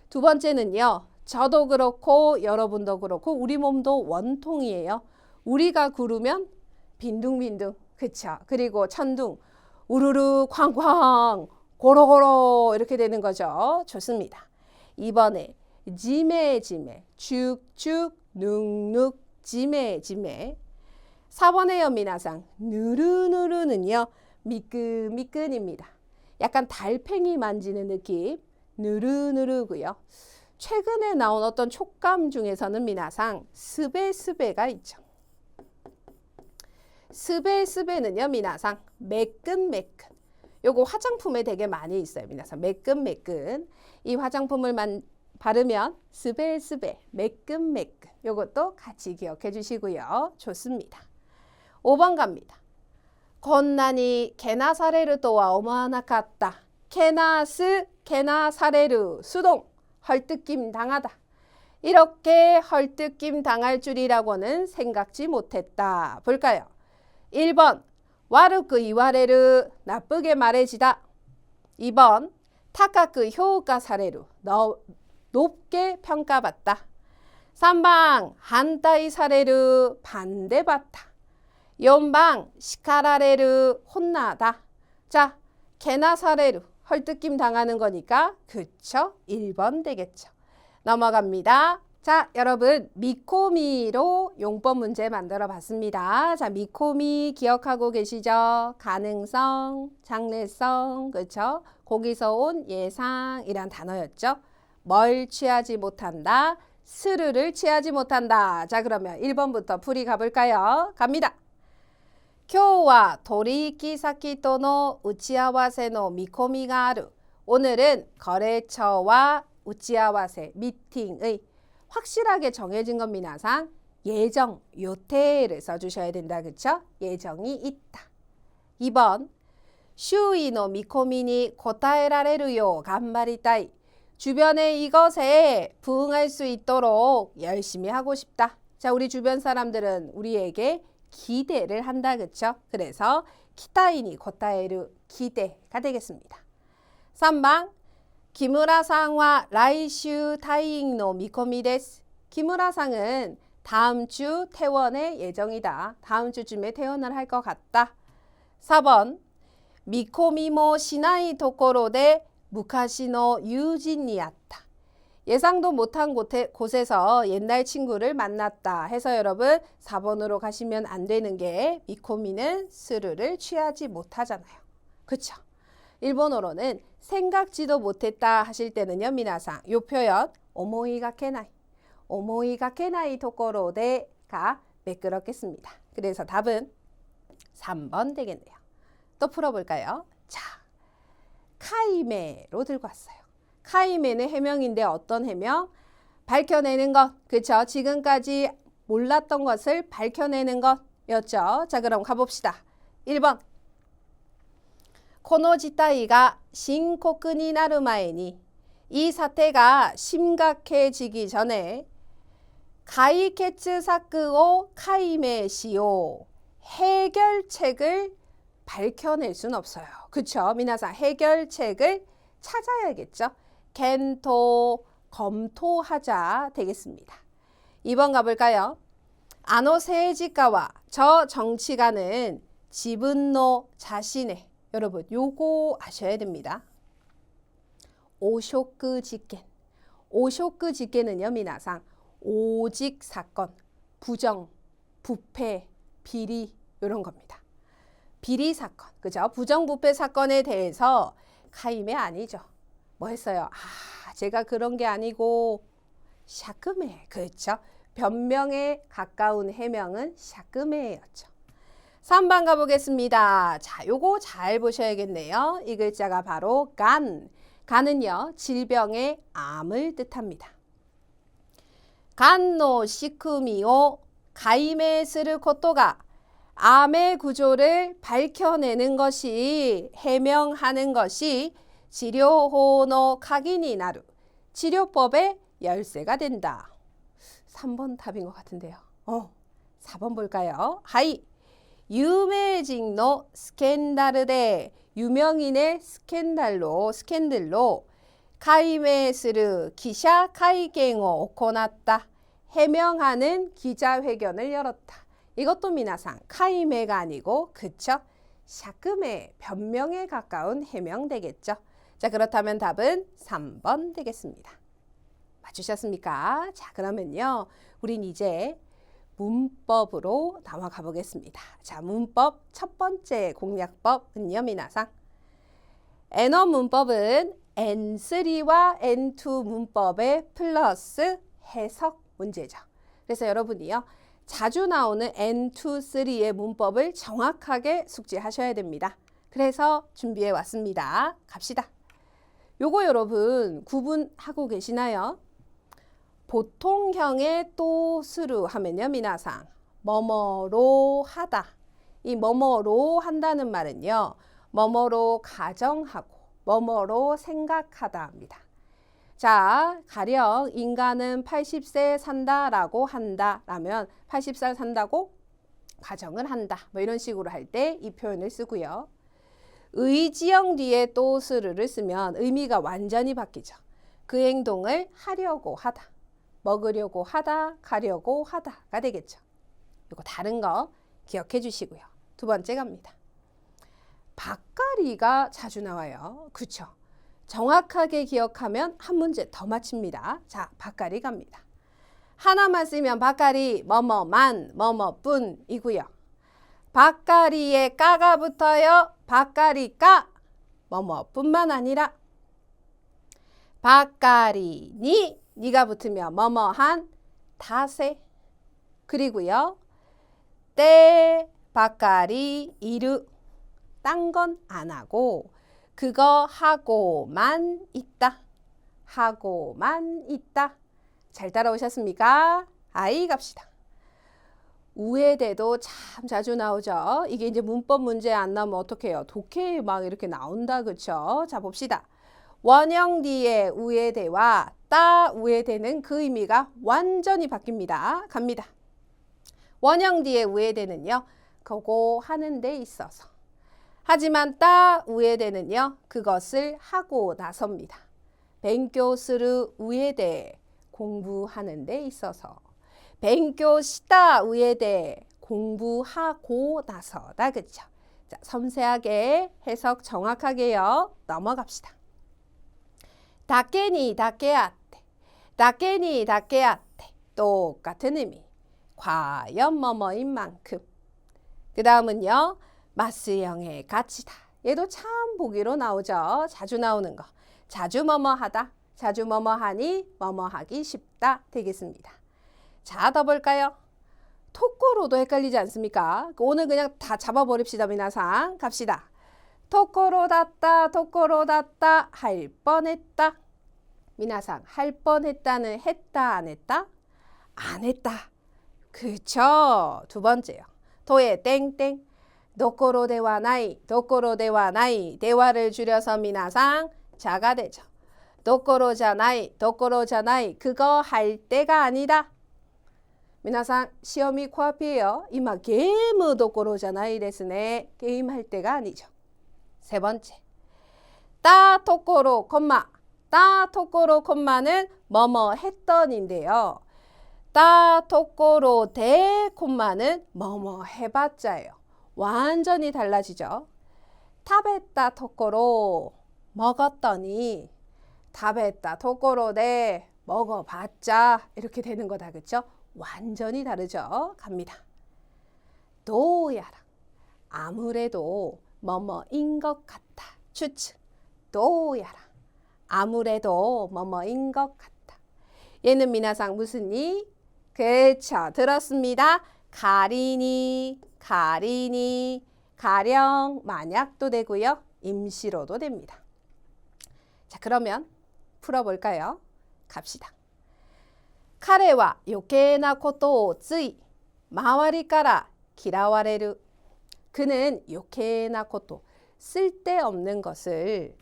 2번째는요. 저도 그렇고 여러분도 그렇고 우리 몸도 원통이에요. 우리가 구르면 빈둥빈둥. 그쵸? 그리고 천둥. 우르르 쾅쾅 고로고로 이렇게 되는 거죠. 좋습니다. 2번에 지메지메 축축 눅눅 지메지메. 4번에요, 미나상 누르누르는요. 미끈미끈입니다. 약간 달팽이 만지는 느낌. 누르누르고요. 최근에 나온 어떤 촉감 중에서는 미나상 스베스베가 있죠. 스베스베는요, 미나상 매끈매끈. 요거 화장품에 되게 많이 있어요, 미나상. 매끈매끈. 이 화장품을 바르면 스베스베, 매끈매끈. 요것도 같이 기억해 주시고요. 좋습니다. 5번 갑니다. 건난이 개나 사레르 또와 어마나갔다. 개나 사레르 수동 헐뜯김 당하다. 이렇게 헐뜯김 당할 줄이라고는 생각지 못했다. 볼까요? 1번 와르크 이와레르 나쁘게 말해지다. 2번 타카크 효과 사레르 높게 평가받다. 3번 한타이 사레르 반대받다. 4번 시카라레르 혼나다. 자, 개나 사레르 헐뜯김 당하는 거니까 그쵸? 1번 되겠죠. 넘어갑니다. 자, 여러분 미코미로 용법 문제 만들어 봤습니다. 자, 미코미 기억하고 계시죠? 가능성, 장래성, 그렇죠? 거기서 온 예상이란 단어였죠. 뭘 취하지 못한다? 스르를 취하지 못한다. 자, 그러면 1번부터 풀이 가볼까요? 갑니다. 今日は取引先との打ち合わせの見込みがある. 오늘은 거래처와 우치아와세 미팅의 확실하게 정해진 건 미나상 예정, 요태를 써주셔야 된다. 그쵸? 예정이 있다. 2번 周囲の見込みに応えられるよう頑張りたい. 주변의 이것에 부응할 수 있도록 열심히 하고 싶다. 자, 우리 주변 사람들은 우리에게 기대를 한다. 그쵸? 그래서 키타이니 고타에르 기대가 되겠습니다. 3번 기무라상과 라이슈 타이잉노 미코미 데스. 기무라상은 다음 주 퇴원의 예정이다. 다음 주쯤에 퇴원을 할 것 같다. 4번 미코미모 시나이 토코로데 무카시노 유진이었다. 예상도 못한 곳에서 옛날 친구를 만났다 해서 여러분 4번으로 가시면 안 되는 게 미코미는 스르를 취하지 못하잖아요. 그쵸? 일본어로는 생각지도 못했다 하실 때는요, 미나상 요 표현 오모이가 케나이 토코로데가 매끄럽겠습니다. 그래서 답은 3번 되겠네요. 또 풀어볼까요? 자, 카이메로 들고 왔어요. 카이메는 해명인데 어떤 해명? 밝혀내는 것. 그쵸? 지금까지 몰랐던 것을 밝혀내는 것이었죠. 자, 그럼 가봅시다. 1번 코노지타이가 심코쿠니 나루 마에니. 이 사태가 심각해지기 전에 가이케츠 사쿠오 카이메시오. 해결책을 밝혀낼 순 없어요. 그쵸? 미나상 해결책을 찾아야겠죠. 겐토 검토하자 되겠습니다. 2번 가볼까요? 아노 세지가와 저 정치가는 지분노 자신의 여러분 요거 아셔야 됩니다. 오쇼크 직겐. 오쇼크 직겐은요, 미나상 오직 사건, 부정, 부패, 비리 이런 겁니다. 비리 사건, 그죠? 부정부패 사건에 대해서 카이메 아니죠. 뭐 했어요? 아, 제가 그런 게 아니고 샤크메, 그렇죠? 변명에 가까운 해명은 샤크메였죠. 3번 가보겠습니다. 자, 요거 잘 보셔야겠네요. 이 글자가 바로 간. 간은요, 질병의 암을 뜻합니다. 간노 시쿠미오 가이메스르 코토가 암의 구조를 밝혀내는 것이 해명하는 것이 치료호노 카기니 나루 치료법의 열쇠가 된다. 3번 답인 것 같은데요. 4번 볼까요? 하이 유명인의 스캔들에 유명인의 스캔들로 카이메스르 기샤 카이겐を 오코났다. 해명하는 기자회견을 열었다. 이것도 미나상 카이메가 아니고 그쵸? 샤크메 변명에 가까운 해명 되겠죠. 자, 그렇다면 답은 3번 되겠습니다. 맞추셨습니까? 자, 그러면요 우린 이제 문법으로 넘어가 보겠습니다. 자, 문법 첫 번째 공략법은요, 미나상 N어 문법은 N3와 N2 문법의 플러스 해석 문제죠. 그래서 여러분이요 자주 나오는 N2, 3의 문법을 정확하게 숙지하셔야 됩니다. 그래서 준비해 왔습니다. 갑시다. 요거 여러분 구분하고 계시나요? 보통형의 또스루 하면요, 미나상 뭐뭐로 하다. 이 뭐뭐로 한다는 말은요, 뭐뭐로 가정하고 뭐뭐로 생각하다 합니다. 자, 가령 인간은 80세 산다라고 한다라면 80살 산다고 가정을 한다. 뭐 이런 식으로 할 때 이 표현을 쓰고요. 의지형 뒤에 또스루를 쓰면 의미가 완전히 바뀌죠. 그 행동을 하려고 하다, 먹으려고 하다, 가려고 하다가 되겠죠. 이거 다른 거 기억해 주시고요. 두 번째 갑니다. 밥가리가 자주 나와요. 그렇죠? 정확하게 기억하면 한 문제 더 맞춥니다. 자, 밥가리 갑니다. 하나만 쓰면 밥가리 뭐뭐만 뭐뭐뿐이고요. 밥가리에 까가 붙어요. 밥가리까 뭐뭐뿐만 아니라 밥가리니 니가 붙으면 뭐뭐한 다세. 그리고요. 때 밥가리 이르 딴 건 안 하고 그거 하고만 있다. 하고만 있다. 잘 따라오셨습니까? 아이 갑시다. 우에대도 참 자주 나오죠. 이게 이제 문법 문제 안 나오면 어떡해요? 독해 막 이렇게 나온다. 그쵸? 자, 봅시다. 원형 뒤에 우에대와 따 우에대는 그 의미가 완전히 바뀝니다. 갑니다. 원형 뒤에 우에대는요, 그거 하는 데 있어서. 하지만 따 우에대는요, 그것을 하고 나섭니다. 뱅교스르 우에대 공부하는 데 있어서. 뱅교시다 우에대 공부하고 나서다. 그쵸? 자, 섬세하게 해석 정확하게요. 넘어갑시다. 다케니 다케아테, 다케니 다케아테 똑같은 의미. 과연 뭐뭐인 만큼. 그 다음은요, 마스형의 가치다. 얘도 참 보기로 나오죠. 자주 나오는 거. 자주 뭐뭐하다. 자주 뭐뭐하니 뭐뭐하기 쉽다 되겠습니다. 자, 더 볼까요? 토코로도 헷갈리지 않습니까? 오늘 그냥 다 잡아버립시다. 미나상 갑시다. 토코로 닿다, 토코로 닿다, 할 뻔했다. 미나상 할 뻔했다는 했다, 안 했다? 안 했다. 그쵸? 두 번째요. 도에 땡땡. 도코로 대화 나이, 도코로 대화 나이. 대화를 줄여서 미나상 자가 되죠. 도코로잖아이, 도코로잖아이. 그거 할 때가 아니다. 미나상 시험이 코앞이에요. 이마 게임 도코로잖아이 데스네. 게임할 때가 아니죠. 세 번째. 따 토코로 콤마. 따 토코로 콤마는 뭐뭐 했던인데요. 따 토코로 대 콤마는 뭐뭐 해봤자예요. 완전히 달라지죠. 타베따 토코로 먹었더니 타베따 토코로 대 먹어봤자 이렇게 되는 거다. 그쵸? 완전히 다르죠. 갑니다. 도야라 아무래도 뭐뭐인 것 같아. 추측. 도야라 아무래도 뭐뭐인 것 같아. 얘는 미나상 무슨 이? 그쵸, 들었습니다. 가리니, 가리니, 가령, 만약도 되고요. 임시로도 됩니다. 자, 그러면 풀어볼까요? 갑시다. 카레와 요케나 코토をつい周りから嫌われる. 그는 요케나 코토, 쓸데없는 것을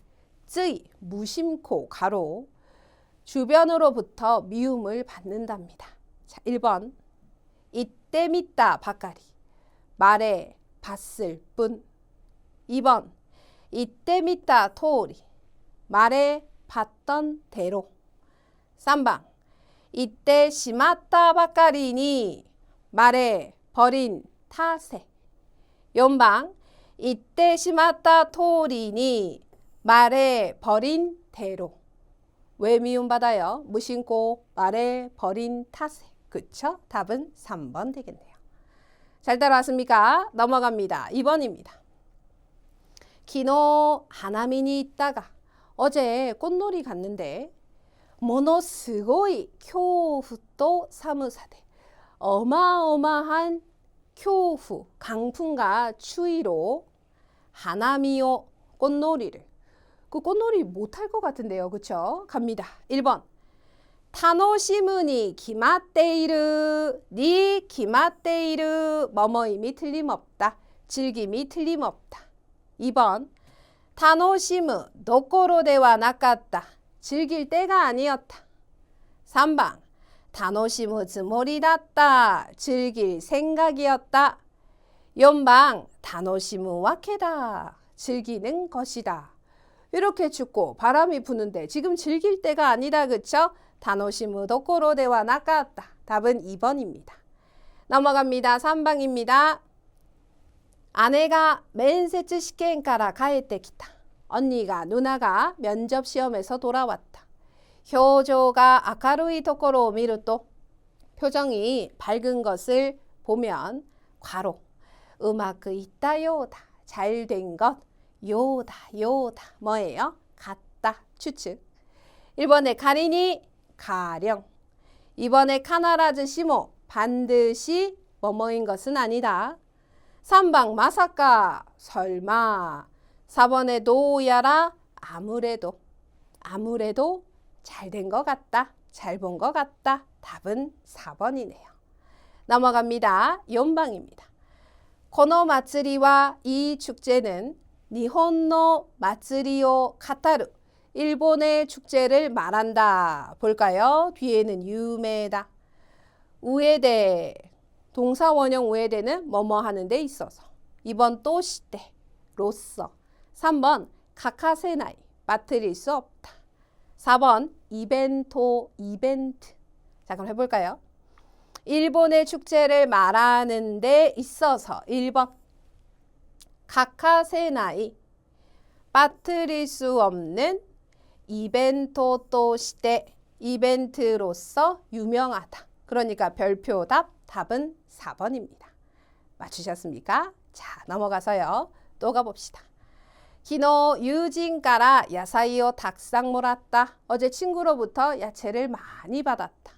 つい, 무심코, 가로, 주변으로부터 미움을 받는답니다. 자, 1번. 이때 믿다 바까리. 말해 봤을 뿐. 2번. 이때 믿다 토리. 말해 봤던 대로. 3번. 이때 심았다 바까리니. 말해 버린 탓에. 4번. 이때 심았다 토리니. 말해 버린 대로. 왜 미움받아요? 무심코 말해 버린 탓에. 그쵸? 답은 3번 되겠네요. 잘 따라왔습니까? 넘어갑니다. 2번입니다. 기노 하나미니 있다가 어제 꽃놀이 갔는데 모노스고이 쿄후또 사무사대. 어마어마한 교후, 강풍과 추위로 하나미오 꽃놀이를. 그 꽃놀이 못할 것 같은데요. 그쵸? 갑니다. 1번. 타노시무니 기마테이르 니 기마테이르 뭐뭐임이 틀림없다. 즐김이 틀림없다. 2번. 타노시무 도코로데와 나갔다. 즐길 때가 아니었다. 3번. 타노시무 즈모리다った. 즐길 생각이었다. 4번. 타노시무 와케다. 즐기는 것이다. 이렇게 춥고 바람이 부는데 지금 즐길 때가 아니다. 그쵸? 타노시무 도코로데와 나갔다. 답은 2번입니다. 넘어갑니다. 3번입니다. 아내가 면세츠 시켄から 帰ってきた. 언니가 누나가 면접 시험에서 돌아왔다. 표정가 明るいところを見ると 표정이 밝은 것을 보면 괄호 うまくいったようだ. 잘된 것 요다 요다 뭐예요? 같다 추측. 1번에 가리니 가령. 2번에 카나라즈 시모 반드시 뭐뭐인 것은 아니다. 3번 마사카 설마. 4번에 도야라 아무래도. 아무래도 잘된 것 같다. 잘 본 것 같다. 답은 4번이네요. 넘어갑니다. 4번입니다. 고노 마츠리와 이 축제는 니혼노 마츠리오 카타루. 일본의 축제를 말한다. 볼까요? 뒤에는 유메다. 우에데. 동사 원형 우에데는 뭐뭐 하는 데 있어서. 2번 또시대. 로서. 3번 카카세나이. 빠뜨릴 수 없다. 4번 이벤토. 이벤트. 자, 그럼 해볼까요? 일본의 축제를 말하는 데 있어서 1번 카카세나이. 빠뜨릴 수 없는 이벤토 또 시대. 이벤트로서 유명하다. 그러니까 별표답 답은 4번입니다. 맞추셨습니까? 자, 넘어가서요. 또 가봅시다. 기노 유진から 야사이오 탁상 몰았다. 어제 친구로부터 야채를 많이 받았다.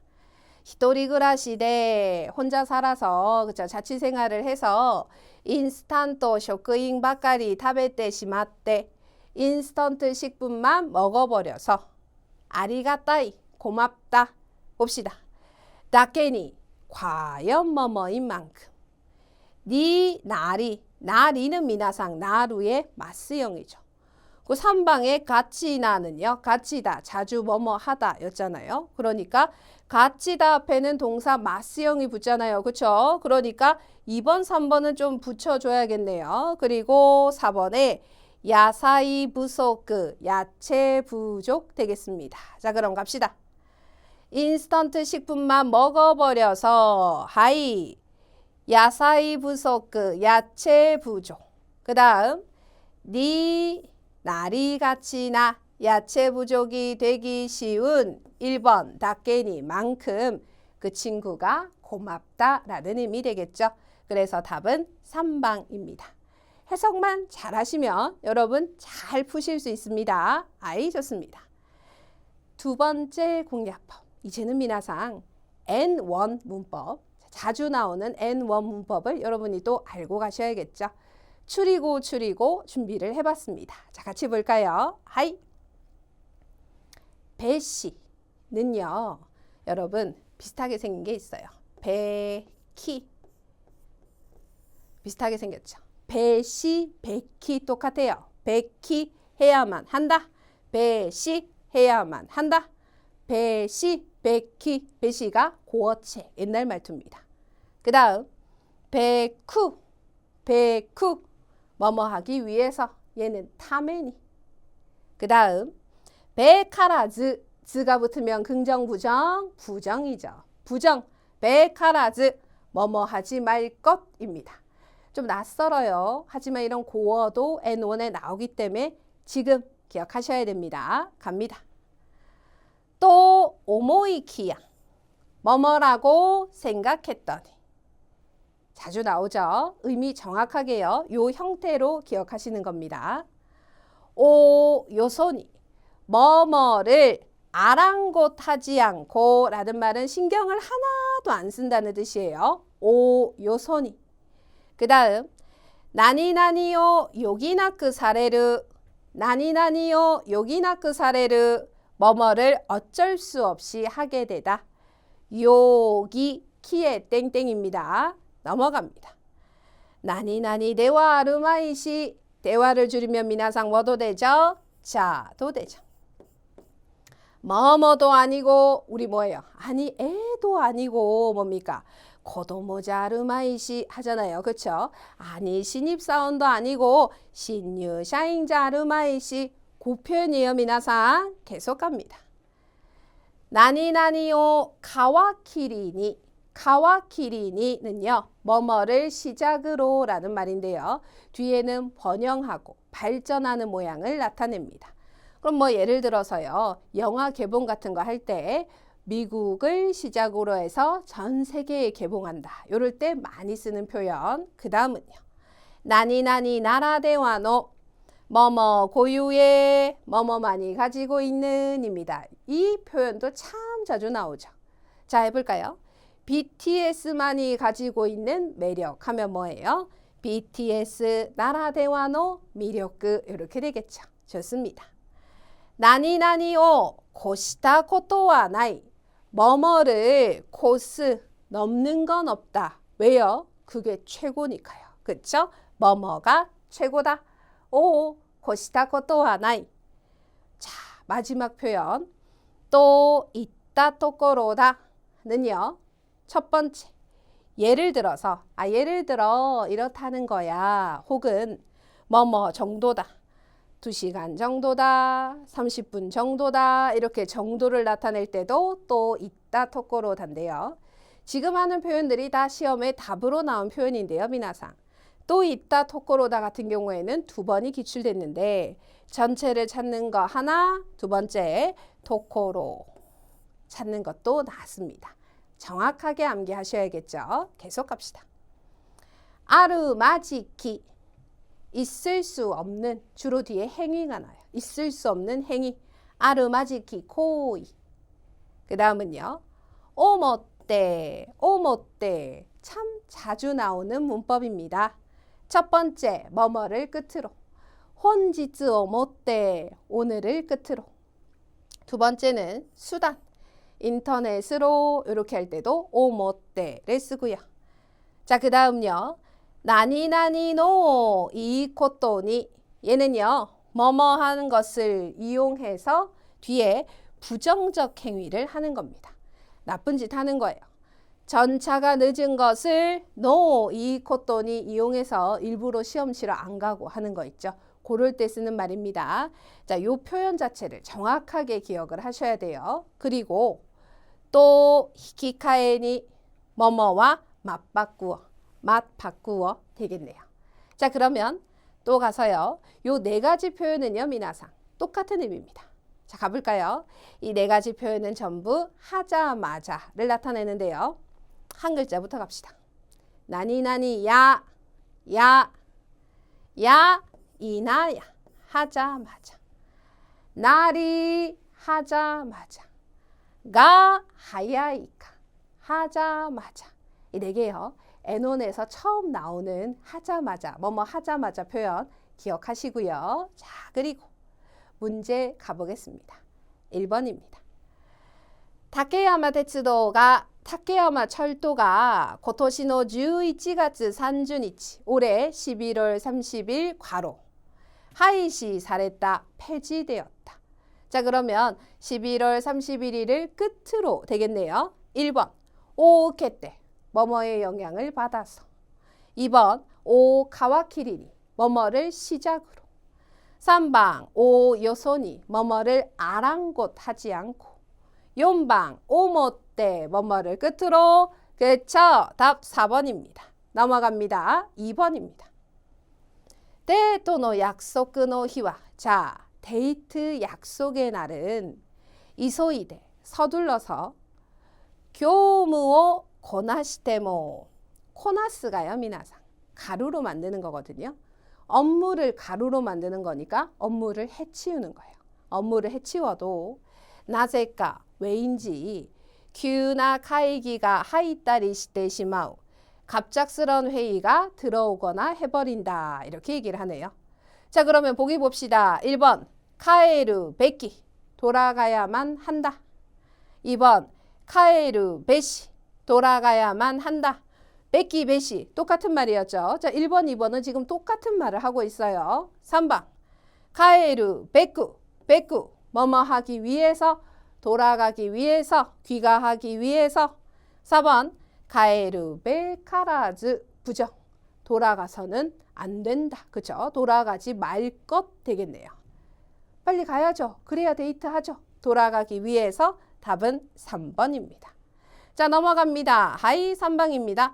히토리그라시대 혼자 살아서 그쵸 자취 생활을 해서 인스턴트 쇼크인 바까리 타베테 시마떼. 인스턴트 식품만 먹어버려서 아리가따이 고맙다. 봅시다. 다케니 과연 뭐뭐인 만큼. 니 나리. 나리는 미나상 나루의 마스형이죠. 그 3방의 가치나는요. 가치다 자주 뭐뭐 하다 였잖아요. 그러니까 가치다 앞에는 동사 마스형이 붙잖아요. 그쵸? 그러니까 2번 3번은 좀 붙여줘야겠네요. 그리고 4번에 야사이 부소크 야채 부족 되겠습니다. 자, 그럼 갑시다. 인스턴트 식품만 먹어버려서 하이 야사이 부소크 야채 부족. 그 다음 니 나리가치나 야채 부족이 되기 쉬운 1번 다케니 만큼 그 친구가 고맙다라는 의미 되겠죠. 그래서 답은 3방입니다. 해석만 잘 하시면 여러분 잘 푸실 수 있습니다. 아이 좋습니다. 두 번째 공략법. 이제는 미나상 N1 문법. 자주 나오는 N1 문법을 여러분이 또 알고 가셔야겠죠. 추리고 준비를 해봤습니다. 자, 같이 볼까요? 하이. 배시는요. 여러분 비슷하게 생긴 게 있어요. 배키. 비슷하게 생겼죠. 배시, 백키 똑같아요. 백키 해야만 한다. 배시 해야만 한다. 배시, 백키. 배시가 고어체 옛날 말투입니다. 그 다음 배쿠. 배쿠 뭐뭐 하기 위해서. 얘는 타메니. 그 다음 베카라즈. 즈가 붙으면 긍정 부정. 부정이죠. 부정. 베카라즈 뭐뭐 하지 말 것입니다. 좀 낯설어요. 하지만 이런 고어도 N1에 나오기 때문에 지금 기억하셔야 됩니다. 갑니다. 또 오모이키야. 뭐뭐라고 생각했더니. 자주 나오죠. 의미 정확하게요. 요 형태로 기억하시는 겁니다. 오 요소니. 뭐뭐를 아랑곳하지 않고 라는 말은 신경을 하나도 안 쓴다는 뜻이에요. 오 요소니. 그 다음 나니나니요 요기나크 사레르. 나니나니요 요기나크 사레르. 뭐뭐를 어쩔 수 없이 하게 되다. 요기 키에 땡땡입니다. 넘어갑니다. 나니나니 대화 아르마이시. 대화를 줄이면 미나상 뭐도 되죠? 자도 되죠. 뭐뭐도 아니고 우리 뭐예요? 아니 애도 아니고 뭡니까? 고도모자 아르마이시 하잖아요. 그렇죠? 아니 신입사원도 아니고 신유샤인자 아르마이시. 그 표현이에요. 미나상 계속 갑니다. 나니나니요 가와키리니. 가와키리니는요. 뭐뭐를 시작으로 라는 말인데요. 뒤에는 번영하고 발전하는 모양을 나타냅니다. 그럼 뭐 예를 들어서요. 영화 개봉 같은 거 할 때 미국을 시작으로 해서 전 세계에 개봉한다. 이럴 때 많이 쓰는 표현. 그 다음은요. 나니나니 나라대와노. 뭐뭐 고유의 뭐뭐만이 가지고 있는 입니다. 이 표현도 참 자주 나오죠. 자 해볼까요? BTS만이 가지고 있는 매력 하면 뭐예요? BTS 나라대와노 미력그 이렇게 되겠죠. 좋습니다. 나니나니오 고시다 코토와 나이. 뭐뭐를 코스 넘는 건 없다. 왜요? 그게 최고니까요. 그쵸? 뭐뭐가 최고다. 오 고시다 코토와 나이. 자 마지막 표현 또 있다 토코로다 는요. 첫 번째 예를 들어서 예를 들어 이렇다는 거야. 혹은 뭐뭐 정도다. 2시간 정도다. 30분 정도다. 이렇게 정도를 나타낼 때도 또 있다 토코로다인데요. 지금 하는 표현들이 다 시험에 답으로 나온 표현인데요. 미나상. 또 있다 토코로다 같은 경우에는 2번이 기출됐는데 전체를 찾는 거 하나, 두 번째 토코로 찾는 것도 나왔습니다. 정확하게 암기하셔야겠죠. 계속 갑시다. 아르마지키. 있을 수 없는. 주로 뒤에 행위가 나요. 있을 수 없는 행위. 아르마지키 코이. 그 다음은요. 오모떼. 오모떼. 참 자주 나오는 문법입니다. 첫 번째 뭐뭐를 끝으로. 혼지츠 오모떼. 오늘을 끝으로. 두 번째는 수단. 인터넷으로 이렇게 할 때도 오모떼를 쓰고요. 자, 그 다음요. 나니나니노 이코토니. 얘는요. 뭐뭐 하는 것을 이용해서 뒤에 부정적 행위를 하는 겁니다. 나쁜 짓 하는 거예요. 전차가 늦은 것을 노 이코토니 이용해서 일부러 시험 치러 안 가고 하는 거 있죠. 그럴 때 쓰는 말입니다. 자, 요 표현 자체를 정확하게 기억을 하셔야 돼요. 그리고 또 히키카에니 뭐뭐와 맛 바꾸어 되겠네요. 자, 그러면 또 가서요. 요 4가지 표현은요. 미나상 똑같은 의미입니다. 자, 가볼까요? 이 4가지 표현은 전부 하자마자를 나타내는데요. 한 글자부터 갑시다. 나니나니 야 이나야 하자마자. 날이 하자마자. 가 하야이카 하자마자. 이 4개요. 애논에서 처음 나오는 하자마자 뭐뭐 하자마자 표현 기억하시고요. 자, 그리고 문제 가보겠습니다. 1번입니다. 타케야마 철도가 고토시노 11月 30日 올해 11월 30일 과로 하이시 사랬다 폐지되었다. 자, 그러면 11월 31일을 끝으로 되겠네요. 1번 오케때 뭐뭐의 영향을 받아서. 2번 오 가와키리니 뭐뭐를 시작으로. 3번 오 요소니 뭐뭐를 아랑곳하지 않고. 4번 오모떼 뭐뭐를 끝으로. 그쵸? 답 4번입니다. 넘어갑니다. 2번입니다. 데이토노 약속의 히와. 자, 데이트 약속의 날은 이소이데 서둘러서 교무오 고나시테모. 코나스가요. 미나상 가루로 만드는 거거든요. 업무를 가루로 만드는 거니까 업무를 해치우는 거예요. 업무를 해치워도 なぜか 왜인지 急な会議が入ったりしてしまう. 갑작스러운 회의가 들어오거나 해버린다. 이렇게 얘기를 하네요. 자, 그러면 보기 봅시다. 1번 카에르 베키 돌아가야만 한다. 2번 카에르 베시 돌아가야만 한다. 베키 베시 똑같은 말이었죠. 자, 1번 2번은 지금 똑같은 말을 하고 있어요. 3번 카에르 베쿠 베쿠 뭐뭐 하기 위해서 돌아가기 위해서 귀가하기 위해서. 4번 가에르 베카라즈 부정 돌아가서는 안 된다. 그죠? 돌아가지 말 것 되겠네요. 빨리 가야죠. 그래야 데이트하죠. 돌아가기 위해서 답은 3번입니다. 자, 넘어갑니다. 하이 3방입니다.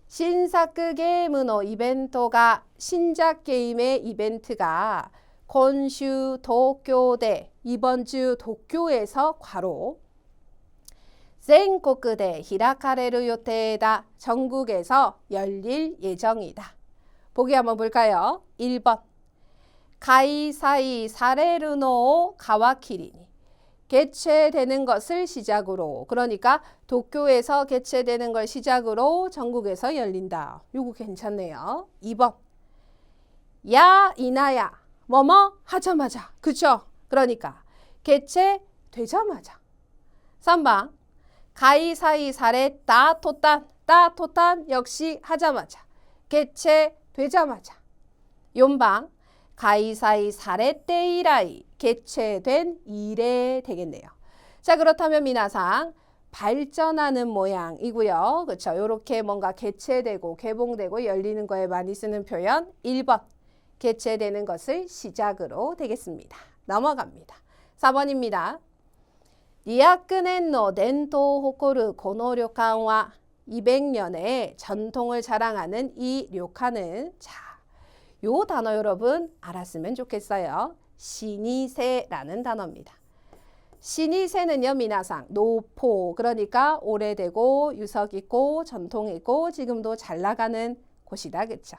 신사크 게임의 이벤트가 신작 게임의 이벤트가今週 도쿄대 이번 주 도쿄에서 괄호 全国で開かれる予定だ. 전국에서 열릴 예정이다. 보기 한번 볼까요? 1번 開催されるのを 가와키리니 개최되는 것을 시작으로. 그러니까 도쿄에서 개최되는 걸 시작으로 전국에서 열린다. 요거 괜찮네요. 2번 야 이나야 뭐뭐 하자마자. 그쵸? 그러니까 개최되자마자. 3번 가이사이 사레 따토탄 따토탄 역시 하자마자. 개최되자마자. 4번 가이사이 사레 때 이라이 개최된 이래 되겠네요. 자, 그렇다면 미나상 발전하는 모양이고요. 그렇죠? 이렇게 뭔가 개최되고 개봉되고 열리는 거에 많이 쓰는 표현 1번 개최되는 것을 시작으로 되겠습니다. 넘어갑니다. 4번입니다. 200年の伝統を誇るこの旅館は 200년의 전통을 자랑하는 이 료칸은 자, 요 단어 여러분 알았으면 좋겠어요. 시니세라는 단어입니다. 시니세는요, 미나상 노포 그러니까 오래되고 유석 있고 전통 있고 지금도 잘 나가는 곳이다. 그쵸?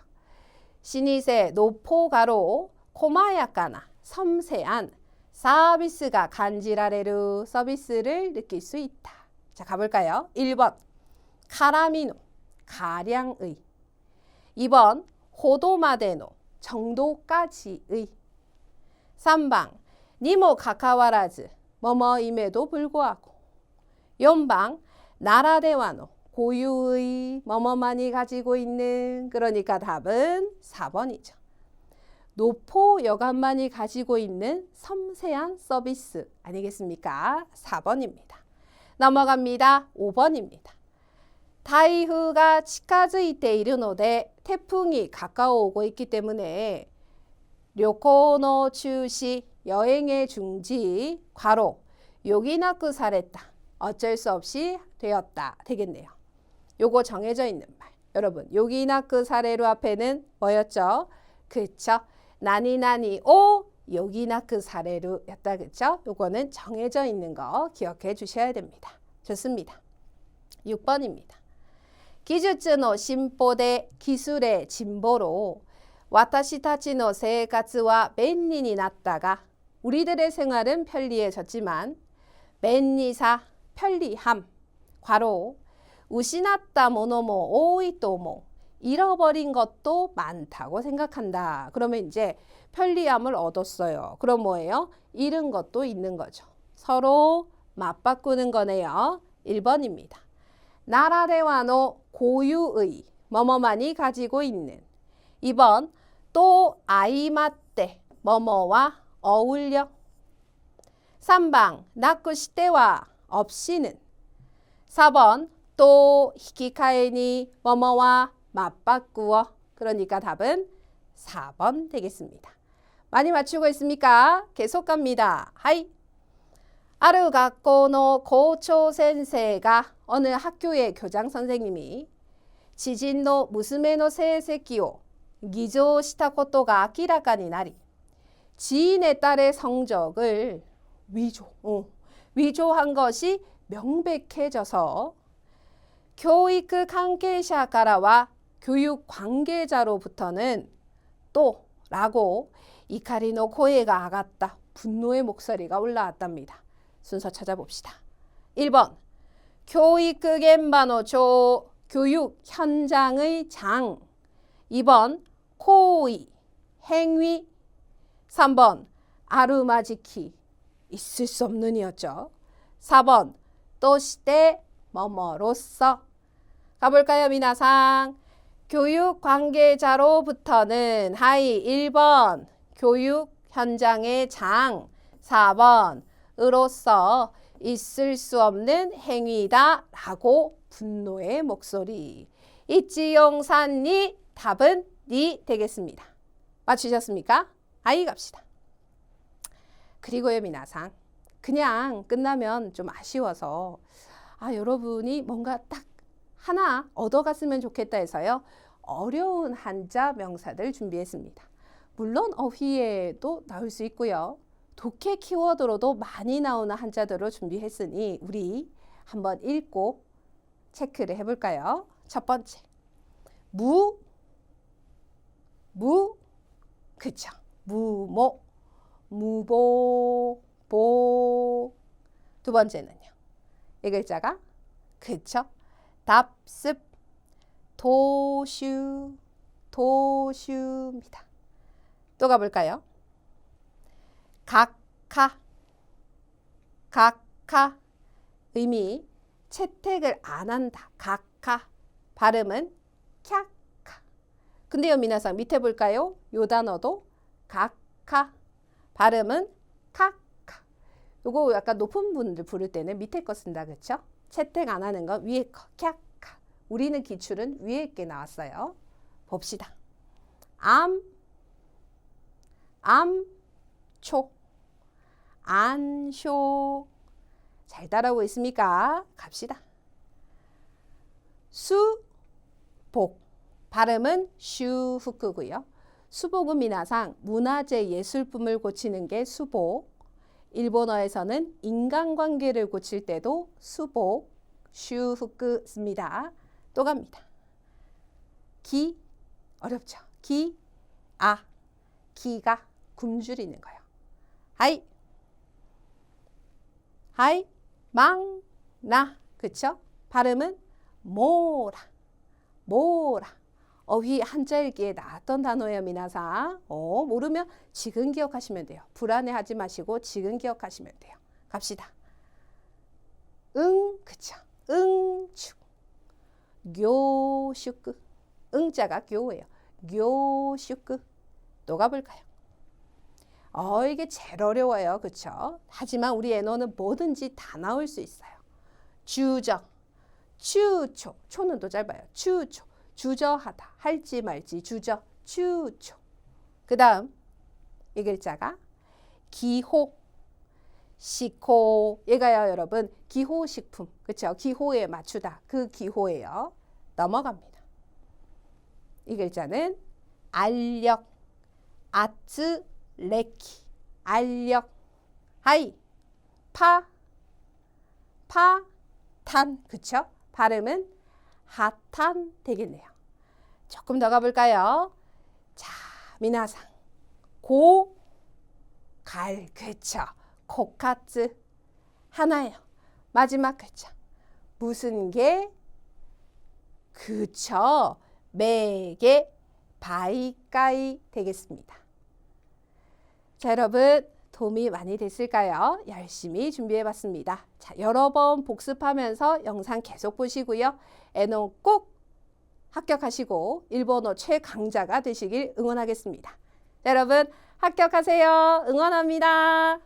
시니세 노포가로 코마야카나 섬세한 서비스가 간지라레루 서비스를 느낄 수 있다. 자, 가볼까요? 1번 카라미노 가량의. 2번 호도마데노 정도까지의. 3번 니모 카카와라즈 뭐뭐임에도 불구하고. 4번 나라대와노 고유의 뭐뭐만이 가지고 있는. 그러니까 답은 4번이죠. 노포 여관만이 가지고 있는 섬세한 서비스 아니겠습니까? 4번입니다. 넘어갑니다. 5번입니다. 타이후가 치카즈이테 이르노데 태풍이 가까워오고 있기 때문에 료코노 추시 여행의 중지 괄호 요기나쿠 사랬다. 어쩔 수 없이 되었다. 되겠네요. 요거 정해져 있는 말. 여러분 요기나쿠 사레루 앞에는 뭐였죠? 그쵸? 나니나니 오 요기나쿠 사레루 였다. 그쵸? 요거는 정해져 있는 거 기억해 주셔야 됩니다. 좋습니다. 6번입니다. 기주츠의 진보대 기술의 진보로 私たちの生活は便利になったが 우리들의 생활은 편리해졌지만 便利さ 편리함 괄호 失ったものも多いと思う. 잃어버린 것도 많다고 생각한다. 그러면 이제 편리함을 얻었어요. 그럼 뭐예요? 잃은 것도 있는 거죠. 서로 맞바꾸는 거네요. 1번입니다. 나라대와노 고유의 뭐뭐만이 가지고 있는. 2번 또 아이맞대 뭐뭐와 어울려. 3번 나쿠시테와 없이는. 4번 또 히키카에니 뭐뭐와 맞바꾸어. 그러니까 답은 4번 되겠습니다. 많이 맞추고 있습니까? 계속 갑니다. 하이. 아르 학교의 고초 선생가 어느 학교의 교장 선생님이 지진의娘の 成績を 偽造したことが明らかになり 지인의 딸의 성적을 위조한 것이 명백해져서 교육 관계자から와 교육 관계자로부터는 또 라고 이카리노 고해가 아갔다. 분노의 목소리가 올라왔답니다. 순서 찾아봅시다. 1번 교육 겐바노조 교육 현장의 장. 2번 코이 행위. 3번 아루마지키 있을 수 없는 이었죠. 4번 또시대 뭐뭐로서. 가볼까요, 미나상? 교육 관계자로부터는 하이 1번 교육 현장의 장, 4번 으로서 있을 수 없는 행위다 라고 분노의 목소리. 이지용산니 답은 니 되겠습니다. 맞추셨습니까? 아이 갑시다. 그리고요, 미나상. 그냥 끝나면 좀 아쉬워서 여러분이 뭔가 딱 하나 얻어갔으면 좋겠다 해서요. 어려운 한자 명사들 준비했습니다. 물론 어휘에도 나올 수 있고요. 독해 키워드로도 많이 나오는 한자들로 준비했으니 우리 한번 읽고 체크를 해볼까요? 첫 번째, 그쵸? 무모, 무보, 보. 두 번째는요. 이 글자가 그쵸? 답습, 도슈입니다. 또 가볼까요? 각하, 의미 채택을 안 한다. 각하, 발음은 캬카. 근데요, 미나상 밑에 볼까요? 요 단어도 각하, 발음은 카카. 요거 약간 높은 분들 부를 때는 밑에 거 쓴다, 그쵸? 채택 안 하는 거 위에 거 캬카. 우리는 기출은 위에 게 나왔어요. 봅시다. 암초, 안쇼. 잘 따라오고 있습니까? 갑시다. 수복, 발음은 슈후크고요. 수복은 미나상 문화재 예술품을 고치는 게 수복. 일본어에서는 인간관계를 고칠 때도 수복, 슈후크 씁니다. 또 갑니다. 기, 어렵죠? 기가 굶주리는 거예요. 망나, 그쵸? 발음은 모라. 어휘 한자 읽기에 나왔던 단어예요, 미나상. 모르면 지금 기억하시면 돼요. 불안해하지 마시고 지금 기억하시면 돼요. 갑시다. 그쵸? 응축, 교슈크. 응자가 교예요. 교슈크. 또 가볼까요? 이게 제일 어려워요. 그쵸? 하지만 우리 애너는 뭐든지 다 나올 수 있어요. 주저, 추초. 초는 또 짧아요. 추초. 주저하다. 할지 말지 주저, 추초. 그 다음 이 글자가 기호, 식호. 얘가요, 여러분 기호식품. 그쵸? 기호에 맞추다. 그 기호예요. 넘어갑니다. 이 글자는 알력, 아츠레키. 알력. 파탄. 그쵸? 발음은 하탄 되겠네요. 조금 더 가볼까요? 자, 미나상. 갈. 그쵸? 코카츠. 하나예요. 마지막 글자. 무슨 개? 그쵸? 매개, 바이까이 되겠습니다. 자, 여러분 도움이 많이 됐을까요? 열심히 준비해봤습니다. 자, 여러 번 복습하면서 영상 계속 보시고요. 애노 꼭 합격하시고 일본어 최강자가 되시길 응원하겠습니다. 자, 여러분 합격하세요. 응원합니다.